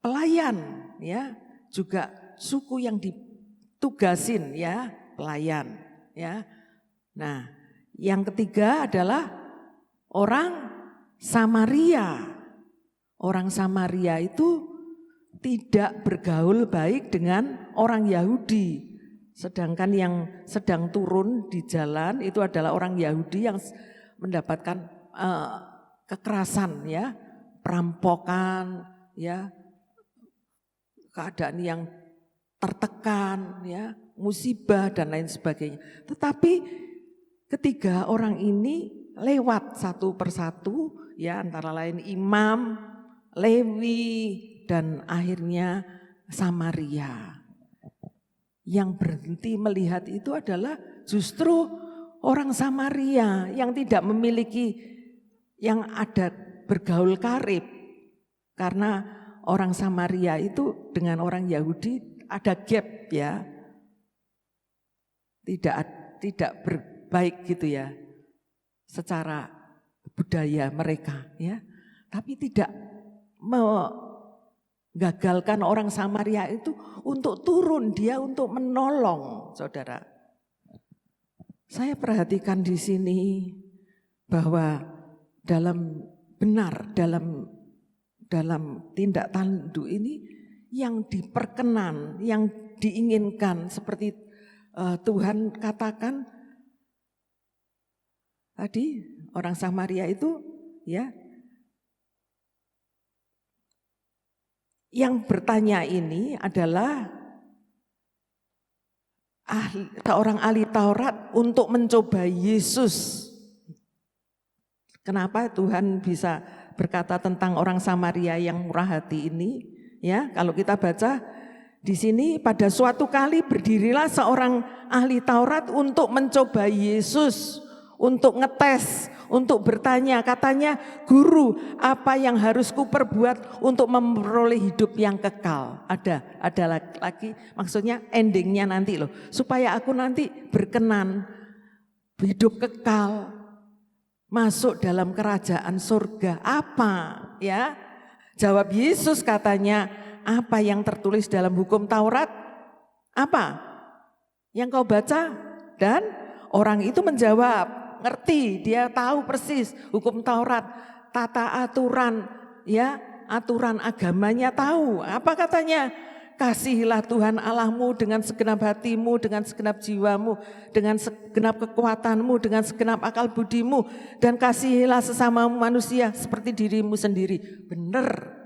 pelayan, ya, juga suku yang ditugasin, ya, pelayan, ya. Nah, yang ketiga adalah orang Samaria. Orang Samaria itu tidak bergaul baik dengan orang Yahudi. Sedangkan yang sedang turun di jalan itu adalah orang Yahudi yang mendapatkan kekerasan, ya, perampokan, ya, keadaan yang tertekan, ya, musibah dan lain sebagainya. Tetapi ketiga orang ini lewat satu persatu, ya, antara lain imam, Lewi, dan akhirnya Samaria. Yang berhenti melihat itu adalah justru orang Samaria yang tidak memiliki, yang ada bergaul karib. Karena orang Samaria itu dengan orang Yahudi ada gap, ya. Tidak berbaik gitu, ya, secara budaya mereka, ya. Tapi tidak menggagalkan orang Samaria itu untuk turun, dia untuk menolong, saudara. Saya perhatikan di sini bahwa dalam tindak tanduk ini yang diperkenan, yang diinginkan seperti Tuhan katakan tadi, orang Samaria itu, ya, yang bertanya ini adalah seorang ahli Taurat untuk mencoba Yesus. Kenapa Tuhan bisa berkata tentang orang Samaria yang murah hati ini? Ya, kalau kita baca di sini, pada suatu kali berdirilah seorang ahli Taurat untuk mencoba Yesus, untuk ngetes, untuk bertanya, katanya, "Guru, apa yang harus kuperbuat untuk memperoleh hidup yang kekal?" Ada lagi, maksudnya endingnya nanti loh, supaya aku nanti berkenan hidup kekal, masuk dalam kerajaan surga. Apa, ya? Jawab Yesus, katanya, "Apa yang tertulis dalam hukum Taurat? Apa yang kau baca?" Dan orang itu menjawab, ngerti, dia tahu persis hukum Taurat, tata aturan, ya, aturan agamanya tahu. Apa katanya? "Kasihilah Tuhan Allahmu dengan segenap hatimu, dengan segenap jiwamu, dengan segenap kekuatanmu, dengan segenap akal budimu, dan kasihilah sesamamu manusia seperti dirimu sendiri." Benar.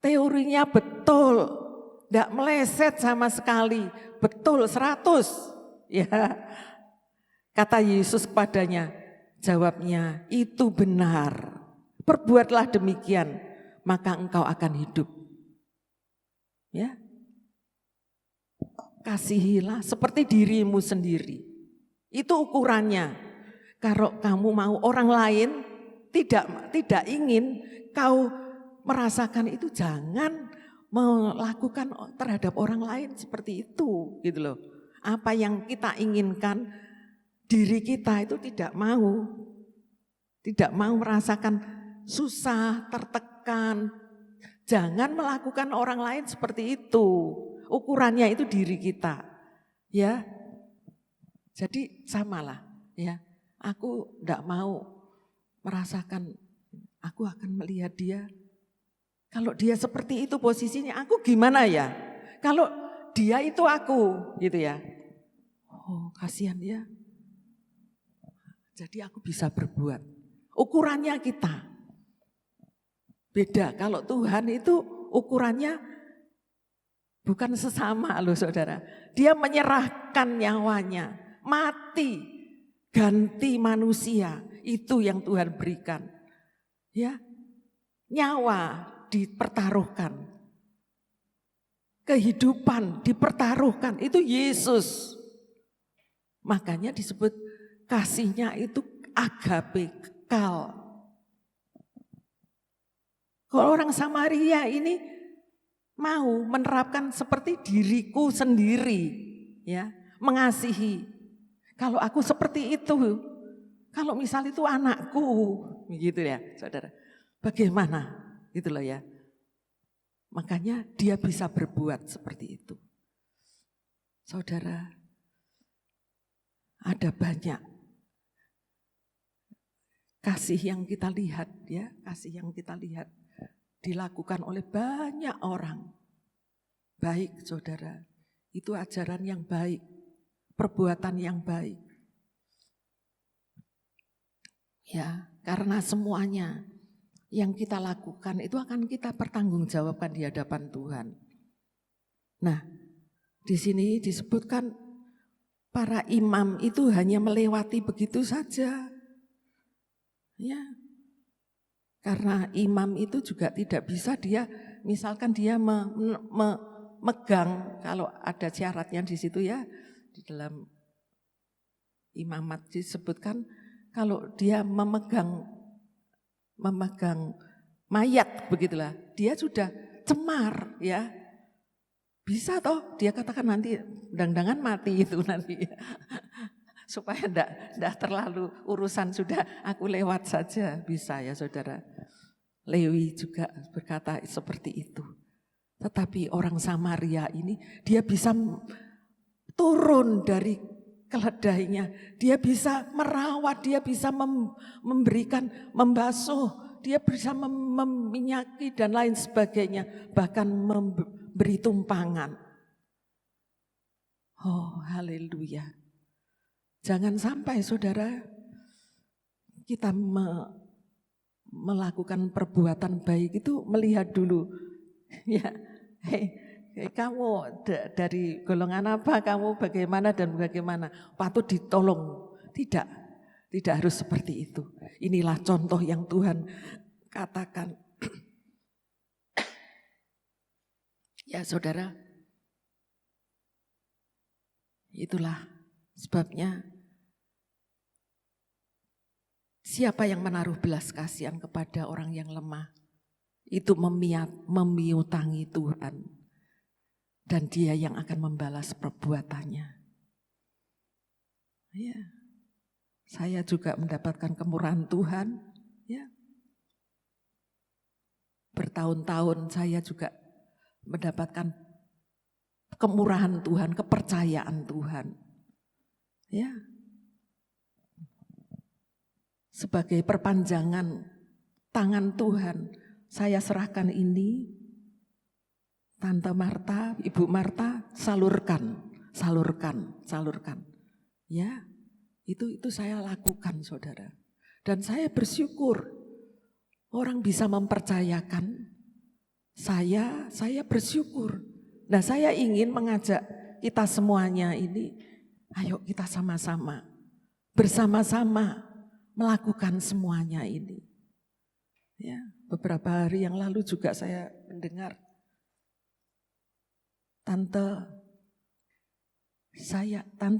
teorinya betul, tidak meleset sama sekali, betul 100. Ya, kata Yesus kepadanya, jawabnya, itu benar. Perbuatlah demikian, maka engkau akan hidup. Ya, kasihilah seperti dirimu sendiri. Itu ukurannya. Kalau kamu mau orang lain tidak ingin kau merasakan itu, jangan melakukan terhadap orang lain seperti itu, gitu loh. Apa yang kita inginkan, diri kita itu tidak mau merasakan susah, tertekan. Jangan melakukan orang lain seperti itu. Ukurannya itu diri kita. Ya. Jadi samalah, ya. Aku tidak mau merasakan, aku akan melihat dia. Kalau dia seperti itu posisinya, aku gimana ya? Kalau dia itu aku, gitu ya. Oh, kasihan dia. Jadi aku bisa berbuat. Ukurannya kita. Beda, kalau Tuhan itu ukurannya bukan sesama loh saudara. Dia menyerahkan nyawanya, mati, ganti manusia. Itu yang Tuhan berikan. Ya, nyawa dipertaruhkan. Kehidupan dipertaruhkan, itu Yesus. Makanya disebut kasihnya itu agape, kekal. Kalau orang Samaria ini mau menerapkan seperti diriku sendiri, ya, mengasihi. Kalau aku seperti itu, kalau misal itu anakku, begitu ya, saudara. Bagaimana? Gitu loh ya. Makanya dia bisa berbuat seperti itu. Saudara, ada banyak kasih yang kita lihat, ya, kasih yang kita lihat dilakukan oleh banyak orang. Baik saudara, itu ajaran yang baik, perbuatan yang baik. Ya, karena semuanya yang kita lakukan itu akan kita pertanggungjawabkan di hadapan Tuhan. Nah, di sini disebutkan para imam itu hanya melewati begitu saja. Ya. Karena imam itu juga tidak bisa dia, misalkan dia memegang, kalau ada syaratnya di situ ya, di dalam imamat disebutkan kalau dia memegang mayat begitulah, dia sudah cemar ya. Bisa toh dia katakan nanti dang-dangan mati itu nanti. Supaya enggak terlalu urusan, sudah aku lewat saja, bisa ya saudara. Lewi juga berkata seperti itu. Tetapi orang Samaria ini dia bisa turun dari keledainya, dia bisa merawat, dia bisa memberikan, membasuh, dia bisa meminyaki dan lain sebagainya, bahkan memberi tumpangan. Oh, haleluya. Jangan sampai saudara kita melakukan perbuatan baik itu melihat dulu, ya, kamu dari golongan apa, kamu bagaimana dan bagaimana, patut ditolong. Tidak harus seperti itu. Inilah contoh yang Tuhan katakan. Ya saudara, itulah sebabnya siapa yang menaruh belas kasihan kepada orang yang lemah, itu memiutangi Tuhan. Dan dia yang akan membalas perbuatannya. Ya, saya juga mendapatkan kemurahan Tuhan. Ya, bertahun-tahun saya juga mendapatkan kemurahan Tuhan, kepercayaan Tuhan. Ya, sebagai perpanjangan tangan Tuhan, saya serahkan ini, Tante Marta, Ibu Marta, salurkan. Ya, itu saya lakukan saudara. Dan saya bersyukur orang bisa mempercayakan saya bersyukur. Nah, saya ingin mengajak kita semuanya ini, ayo kita sama-sama, bersama-sama melakukan semuanya ini. Ya, beberapa hari yang lalu juga saya mendengar tante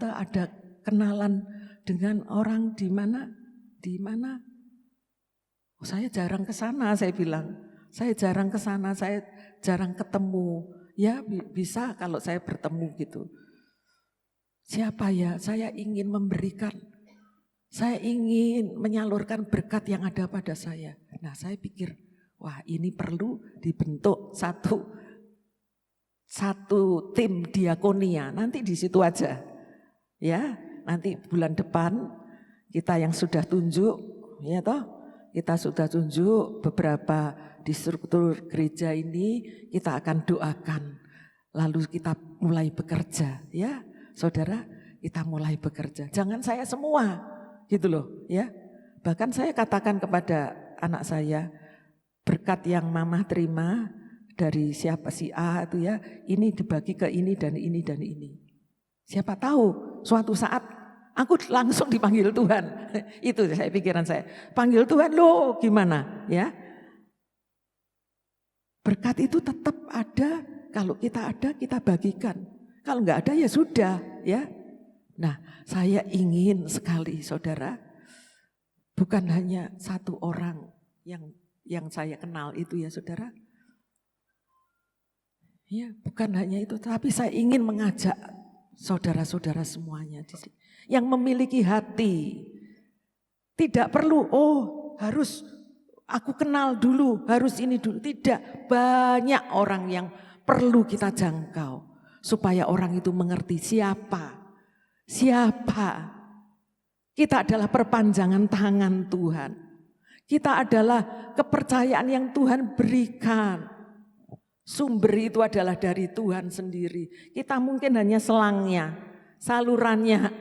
ada kenalan dengan orang di mana? Oh, saya jarang ke sana, saya bilang. Saya jarang ke sana, saya jarang ketemu. Ya, bisa kalau saya bertemu gitu. Siapa ya? Saya ingin memberikan, saya ingin menyalurkan berkat yang ada pada saya. Nah, saya pikir, wah, ini perlu dibentuk satu tim diakonia, nanti di situ aja. Ya, nanti bulan depan kita yang sudah tunjuk, ya toh, kita sudah tunjuk beberapa di struktur gereja ini, kita akan doakan. Lalu kita mulai bekerja, ya. Saudara, kita mulai bekerja. Jangan saya semua, gitu loh, ya. Bahkan saya katakan kepada anak saya, berkat yang mama terima dari siapa si A itu ya, ini dibagi ke ini dan ini dan ini. Siapa tahu suatu saat aku langsung dipanggil Tuhan. Itu saya pikiran saya. Panggil Tuhan loh gimana ya. Berkat itu tetap ada, kalau kita ada kita bagikan. Kalau enggak ada ya sudah ya. Nah, saya ingin sekali saudara, bukan hanya satu orang yang saya kenal itu ya saudara. Ya, bukan hanya itu, tapi saya ingin mengajak saudara-saudara semuanya di sini yang memiliki hati. Tidak perlu, harus aku kenal dulu, harus ini dulu. Tidak, banyak orang yang perlu kita jangkau supaya orang itu mengerti siapa. Kita adalah perpanjangan tangan Tuhan. Kita adalah kepercayaan yang Tuhan berikan. Sumber itu adalah dari Tuhan sendiri. Kita mungkin hanya selangnya, salurannya.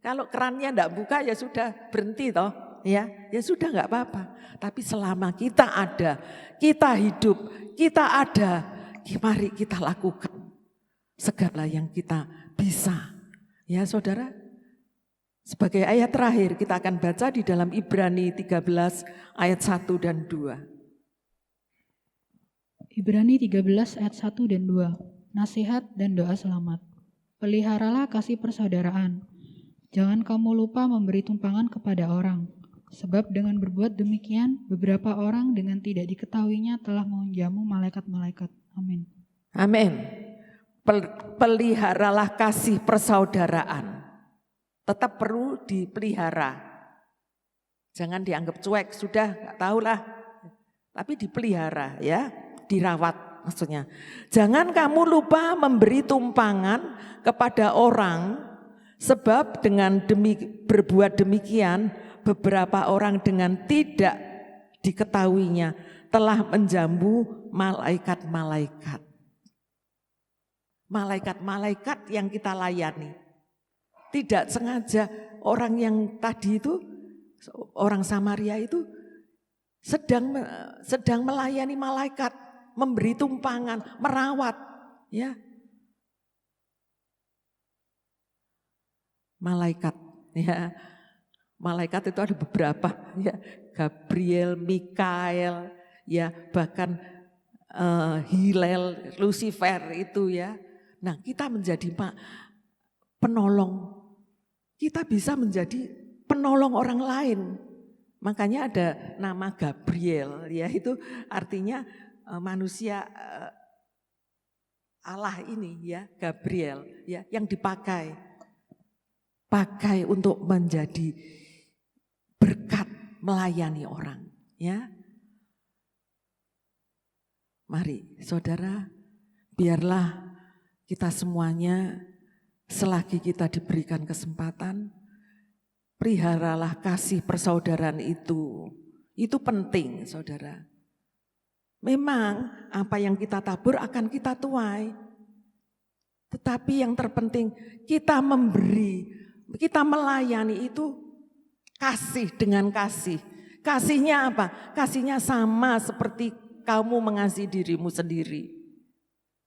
Kalau kerannya enggak buka ya sudah berhenti toh, ya sudah enggak apa-apa. Tapi selama kita ada, kita hidup, kita ada, mari kita lakukan segala yang kita bisa. Ya saudara, sebagai ayat terakhir kita akan baca di dalam Ibrani 13 ayat 1 dan 2. Ibrani 13 ayat 1 dan 2. Nasihat dan doa selamat. Peliharalah kasih persaudaraan. Jangan kamu lupa memberi tumpangan kepada orang. Sebab dengan berbuat demikian, beberapa orang dengan tidak diketahuinya telah menjamu malaikat-malaikat. Amin. Amin. Peliharalah kasih persaudaraan. Tetap perlu dipelihara. Jangan dianggap cuek, sudah gak tahulah. Tapi dipelihara ya. Dirawat maksudnya. Jangan kamu lupa memberi tumpangan kepada orang, sebab dengan berbuat demikian beberapa orang dengan tidak diketahuinya telah menjamu malaikat-malaikat. Malaikat-malaikat yang kita layani. Tidak sengaja orang yang tadi itu, orang Samaria itu sedang melayani malaikat. Memberi tumpangan, merawat, ya. Malaikat, ya. Malaikat itu ada beberapa, ya. Gabriel, Mikael, ya, bahkan Hillel, Lucifer itu ya. Nah, kita menjadi penolong. Kita bisa menjadi penolong orang lain. Makanya ada nama Gabriel, ya, itu artinya manusia Allah ini ya, Gabriel ya, yang pakai untuk menjadi berkat melayani orang ya. Mari saudara, biarlah kita semuanya selagi kita diberikan kesempatan, peliharalah kasih persaudaraan itu penting saudara. Memang apa yang kita tabur akan kita tuai. Tetapi yang terpenting kita memberi, kita melayani itu kasih dengan kasih. Kasihnya apa? Kasihnya sama seperti kamu mengasihi dirimu sendiri.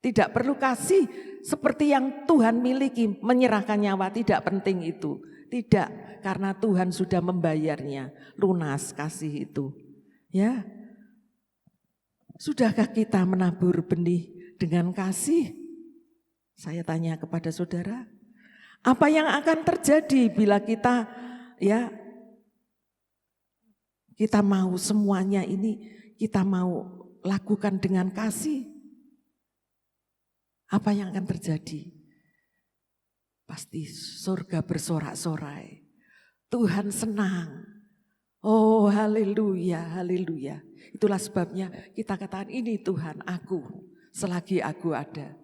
Tidak perlu kasih seperti yang Tuhan miliki, menyerahkan nyawa, tidak penting itu. Tidak, karena Tuhan sudah membayarnya, lunas kasih itu. Ya, sudahkah kita menabur benih dengan kasih? Saya tanya kepada saudara, apa yang akan terjadi bila kita kita mau semuanya ini, kita mau lakukan dengan kasih? Apa yang akan terjadi? Pasti surga bersorak-sorai. Tuhan senang. Oh haleluya, haleluya. Itulah sebabnya kita katakan ini Tuhan aku, selagi aku ada.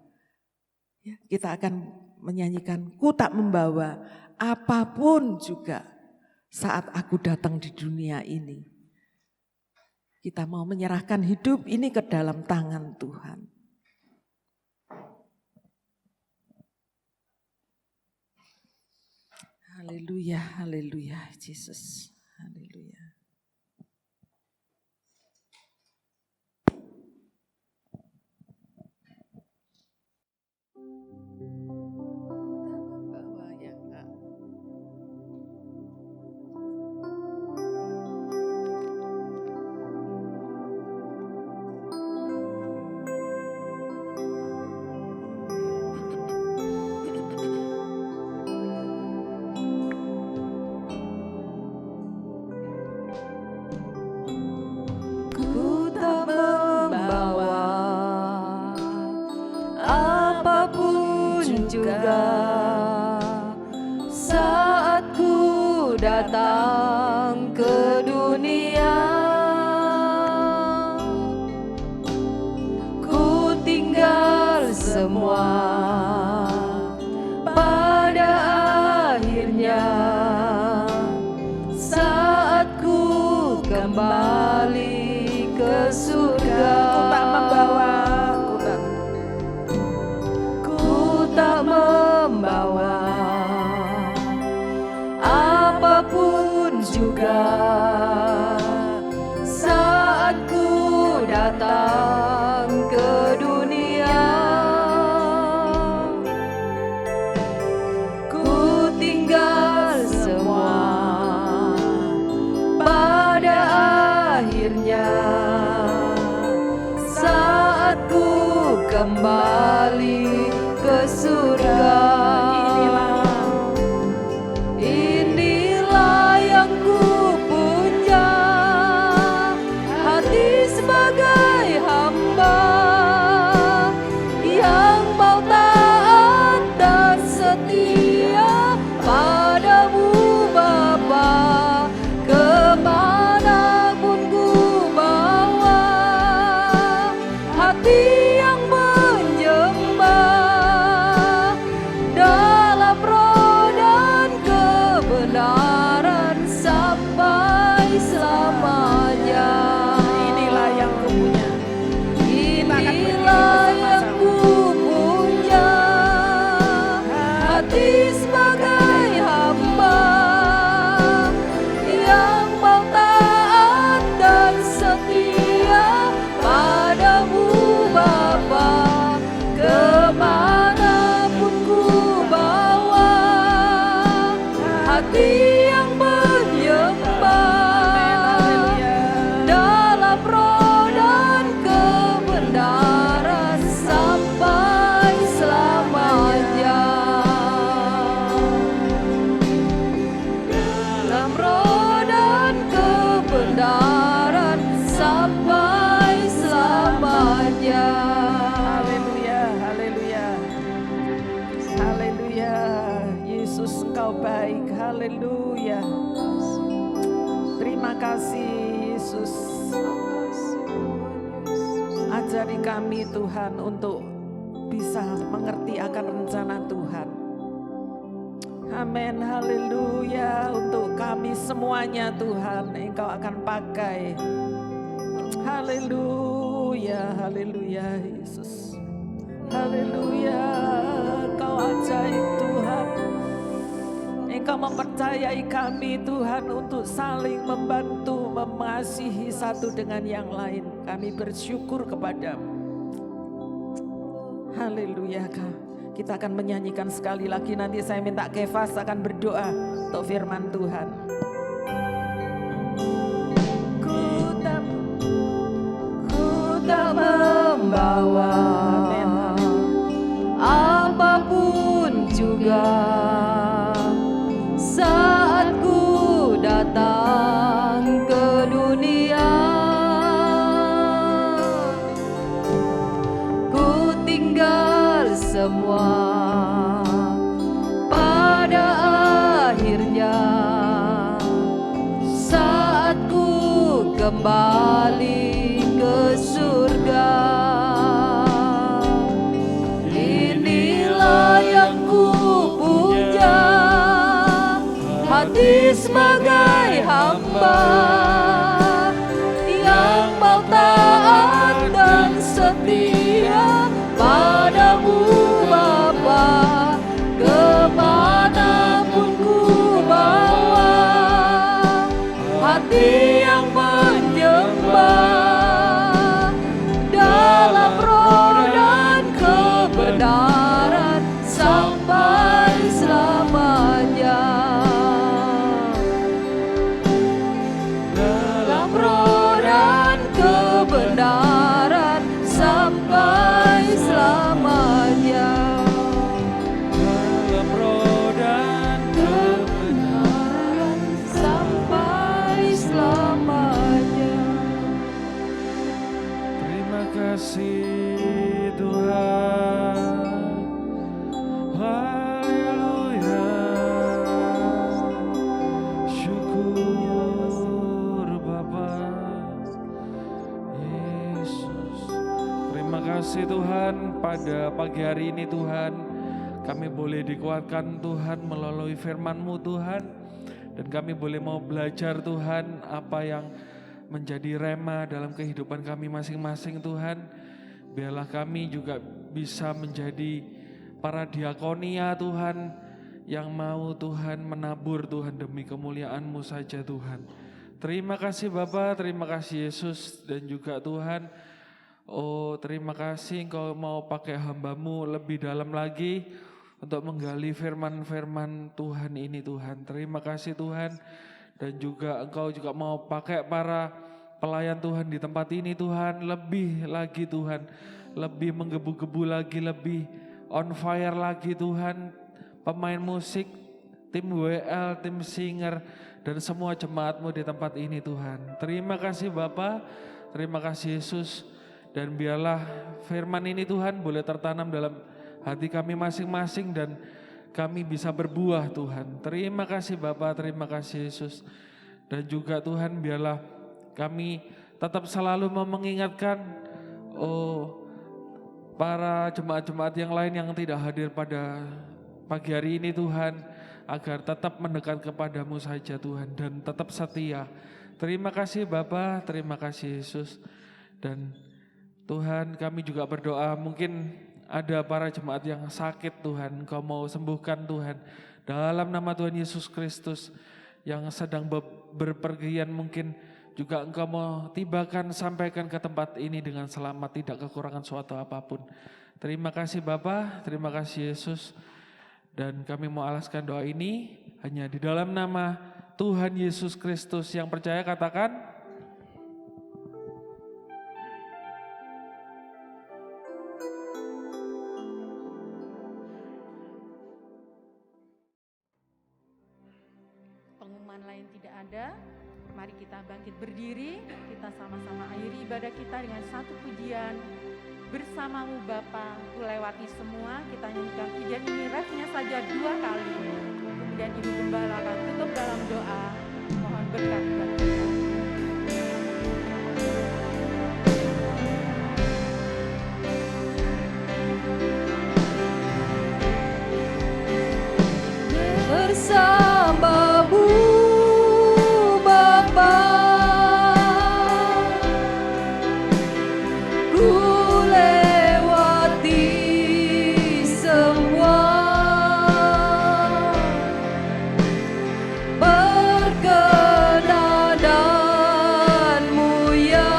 Ya, kita akan menyanyikan, ku tak membawa apapun juga saat aku datang di dunia ini. Kita mau menyerahkan hidup ini ke dalam tangan Tuhan. Haleluya, haleluya, Yesus, haleluya. Bawa ya Kak. Ku tak membawa apapun juga saat ku datang ke dunia. Ku tinggal semua pada akhirnya saat ku kembali ke surga. Ku tak membawa apapun juga saat ku datang ke dunia. Ku tinggal semua pada akhirnya saat ku kembali ke surga. Inilah yang ku punya, hati sebagai hamba yang mau taat dan setia padamu Bapa. Kemanapun ku bawa, hati yang menyembah dalam roh dan kebenaran sampai selamanya. Inilah yang ku punya. Inilah yang ku punya, hati sebagai hamba yang mau taat dan setia padamu Bapa. Kemanapun ku bawa, hati yang menyembah dalam roh dan kebenaran sampai selamanya. Dalam roh dan kebenaran sampai selamanya. Haleluya, haleluya. Haleluya. Yesus engkau baik. Haleluya. Terima kasih Yesus. Ajari kami Tuhan untuk bisa mengerti akan rencana Tuhan. Amin, haleluya. Untuk kami semuanya Tuhan, Engkau akan pakai. Haleluya, haleluya Yesus. Haleluya, Engkau ajaib Tuhan. Engkau mempercayai kami Tuhan untuk saling membantu, mengasihi satu dengan yang lain. Kami bersyukur kepadamu. Haleluya. Kita akan menyanyikan sekali lagi. Nanti saya minta Kefas akan berdoa untuk firman Tuhan. Ku tak membawa apapun juga saat ku datang ke dunia. Ku tinggal semua pada akhirnya saat ku kembali ke surga. Inilah yang ku punya, hati sebagai hamba yang mau taat dan setia padamu Bapa. Kemanapun ku bawa, hati yang menyembah dalam roh dan kebenaran sampai selamanya. Dalam roh dan kebenaran sampai selamanya. Dalam roh dan Kebenaran sampai selamanya. terima kasih Tuhan. Haleluya. Syukur Bapa Yesus. Terima kasih Tuhan, pada pagi hari ini Tuhan, kami boleh dikuatkan Tuhan melalui firman-Mu Tuhan. Dan kami boleh mau belajar Tuhan apa yang menjadi rema dalam kehidupan kami masing-masing Tuhan. Biarlah kami juga bisa menjadi para diakonia Tuhan, yang mau Tuhan menabur Tuhan demi kemuliaan-Mu saja Tuhan. Terima kasih Bapa, terima kasih Yesus, dan juga Tuhan, oh terima kasih Engkau mau pakai hamba-Mu lebih dalam lagi untuk menggali firman-firman Tuhan ini Tuhan. Terima kasih Tuhan, dan juga Engkau juga mau pakai para pelayan Tuhan di tempat ini Tuhan, lebih lagi Tuhan, lebih menggebu-gebu lagi, lebih on fire lagi Tuhan. Pemain musik, tim WL, tim singer, dan semua jemaat-Mu di tempat ini Tuhan. Terima kasih Bapa, terima kasih Yesus, dan biarlah firman ini Tuhan boleh tertanam dalam hati kami masing-masing dan kami bisa berbuah Tuhan. Terima kasih Bapa, terima kasih Yesus. Dan juga Tuhan biarlah kami tetap selalu mau mengingatkan para jemaat-jemaat yang lain yang tidak hadir pada pagi hari ini Tuhan, agar tetap mendekat kepada-Mu saja Tuhan dan tetap setia. Terima kasih Bapa, terima kasih Yesus. Dan Tuhan kami juga berdoa, mungkin ada para jemaat yang sakit Tuhan, Engkau mau sembuhkan Tuhan. Dalam nama Tuhan Yesus Kristus, yang sedang berpergian mungkin juga Engkau mau tibakan, sampaikan ke tempat ini dengan selamat, tidak kekurangan suatu apapun. Terima kasih Bapa, terima kasih Yesus. Dan kami mau alaskan doa ini hanya di dalam nama Tuhan Yesus Kristus. Yang percaya katakan, pengumuman lain tidak ada. Mari kita bangkit berdiri, kita sama-sama akhiri ibadah kita dengan satu pujian. Bersamamu Bapa, ku lewati semua. Kita nyanyikan pujian ini, refnya saja 2 kali. Kemudian Ibu Gembala akan tutup dalam doa. Mohon berkat buat kita. Bersamamu Bapa, ku lewati semua, berkenan dan-Mu ya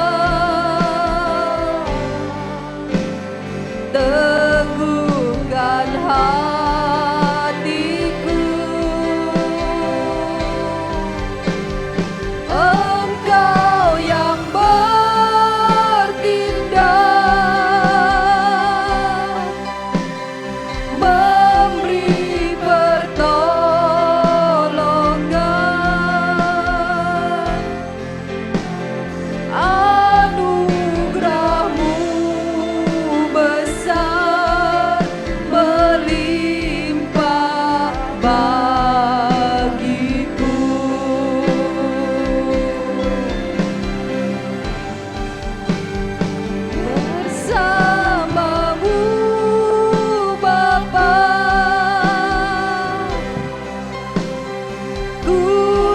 ku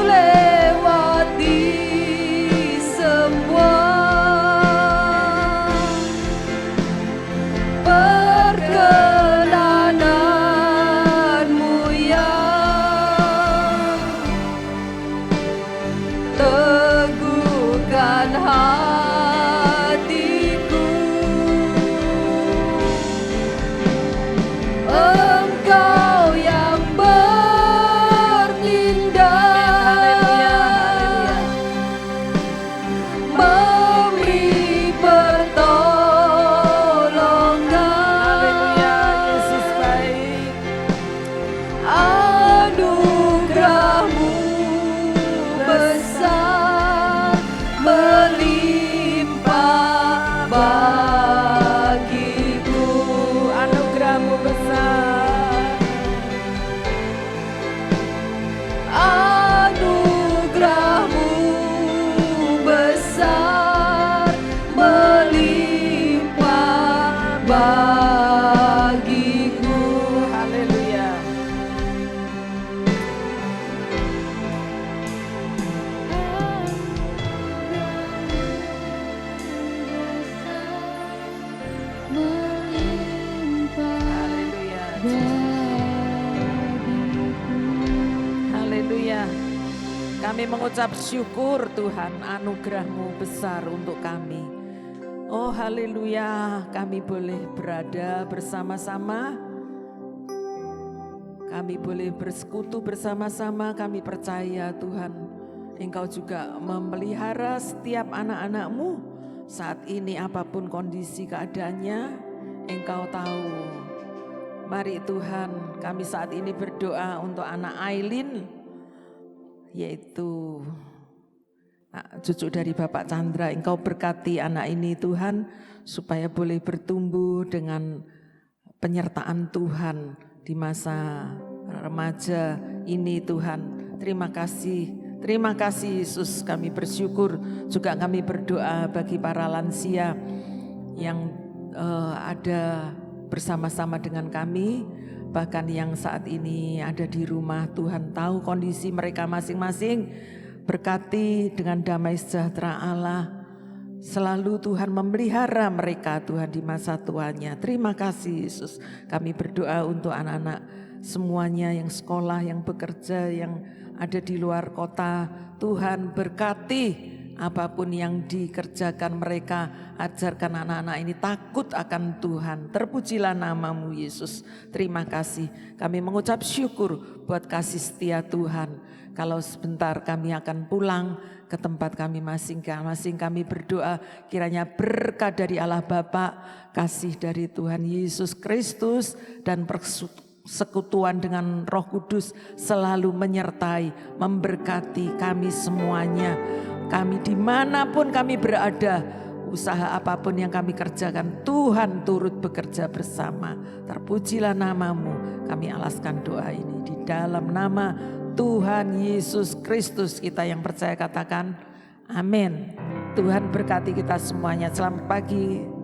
lewati semua perkenananmu yang teguhkan hatiku. Engkau yang bertindak, memberi pertolongan. Yesus baik. Anugerahmu besar melimpah bagiku. Anugerahmu besar. Anugerahmu besar melimpah bagiku. Haleluya. Haleluya. Haleluya. Kami mengucap syukur Tuhan, anugerah-Mu besar untuk kami. Oh haleluya, kami boleh berada bersama-sama. Kami boleh bersekutu bersama-sama, kami percaya Tuhan, Engkau juga memelihara setiap anak-anak-Mu saat ini apapun kondisi keadaannya, Engkau tahu. Mari Tuhan, kami saat ini berdoa untuk anak Aileen, yaitu cucu dari Bapak Chandra. Engkau berkati anak ini Tuhan, supaya boleh bertumbuh dengan penyertaan Tuhan di masa remaja ini Tuhan. Terima kasih Yesus, kami bersyukur. Juga kami berdoa bagi para lansia yang ada bersama-sama dengan kami, bahkan yang saat ini ada di rumah. Tuhan tahu kondisi mereka masing-masing. Berkati dengan damai sejahtera Allah, selalu Tuhan memelihara mereka Tuhan di masa tuanya. Terima kasih Yesus. Kami berdoa untuk anak-anak semuanya yang sekolah, yang bekerja, yang ada di luar kota. Tuhan berkati apapun yang dikerjakan mereka, ajarkan anak-anak ini takut akan Tuhan. Terpujilah namamu Yesus. Terima kasih. Kami mengucap syukur buat kasih setia Tuhan. Kalau sebentar kami akan pulang ke tempat kami masing-masing, kami berdoa kiranya berkat dari Allah Bapa, kasih dari Tuhan Yesus Kristus, dan persekutuan dengan Roh Kudus selalu menyertai, memberkati kami semuanya. Kami dimanapun kami berada, usaha apapun yang kami kerjakan, Tuhan turut bekerja bersama. Terpujilah namamu. Kami alaskan doa ini di dalam nama Tuhan Yesus Kristus. Kita yang percaya katakan amin. Tuhan berkati kita semuanya. Selamat pagi.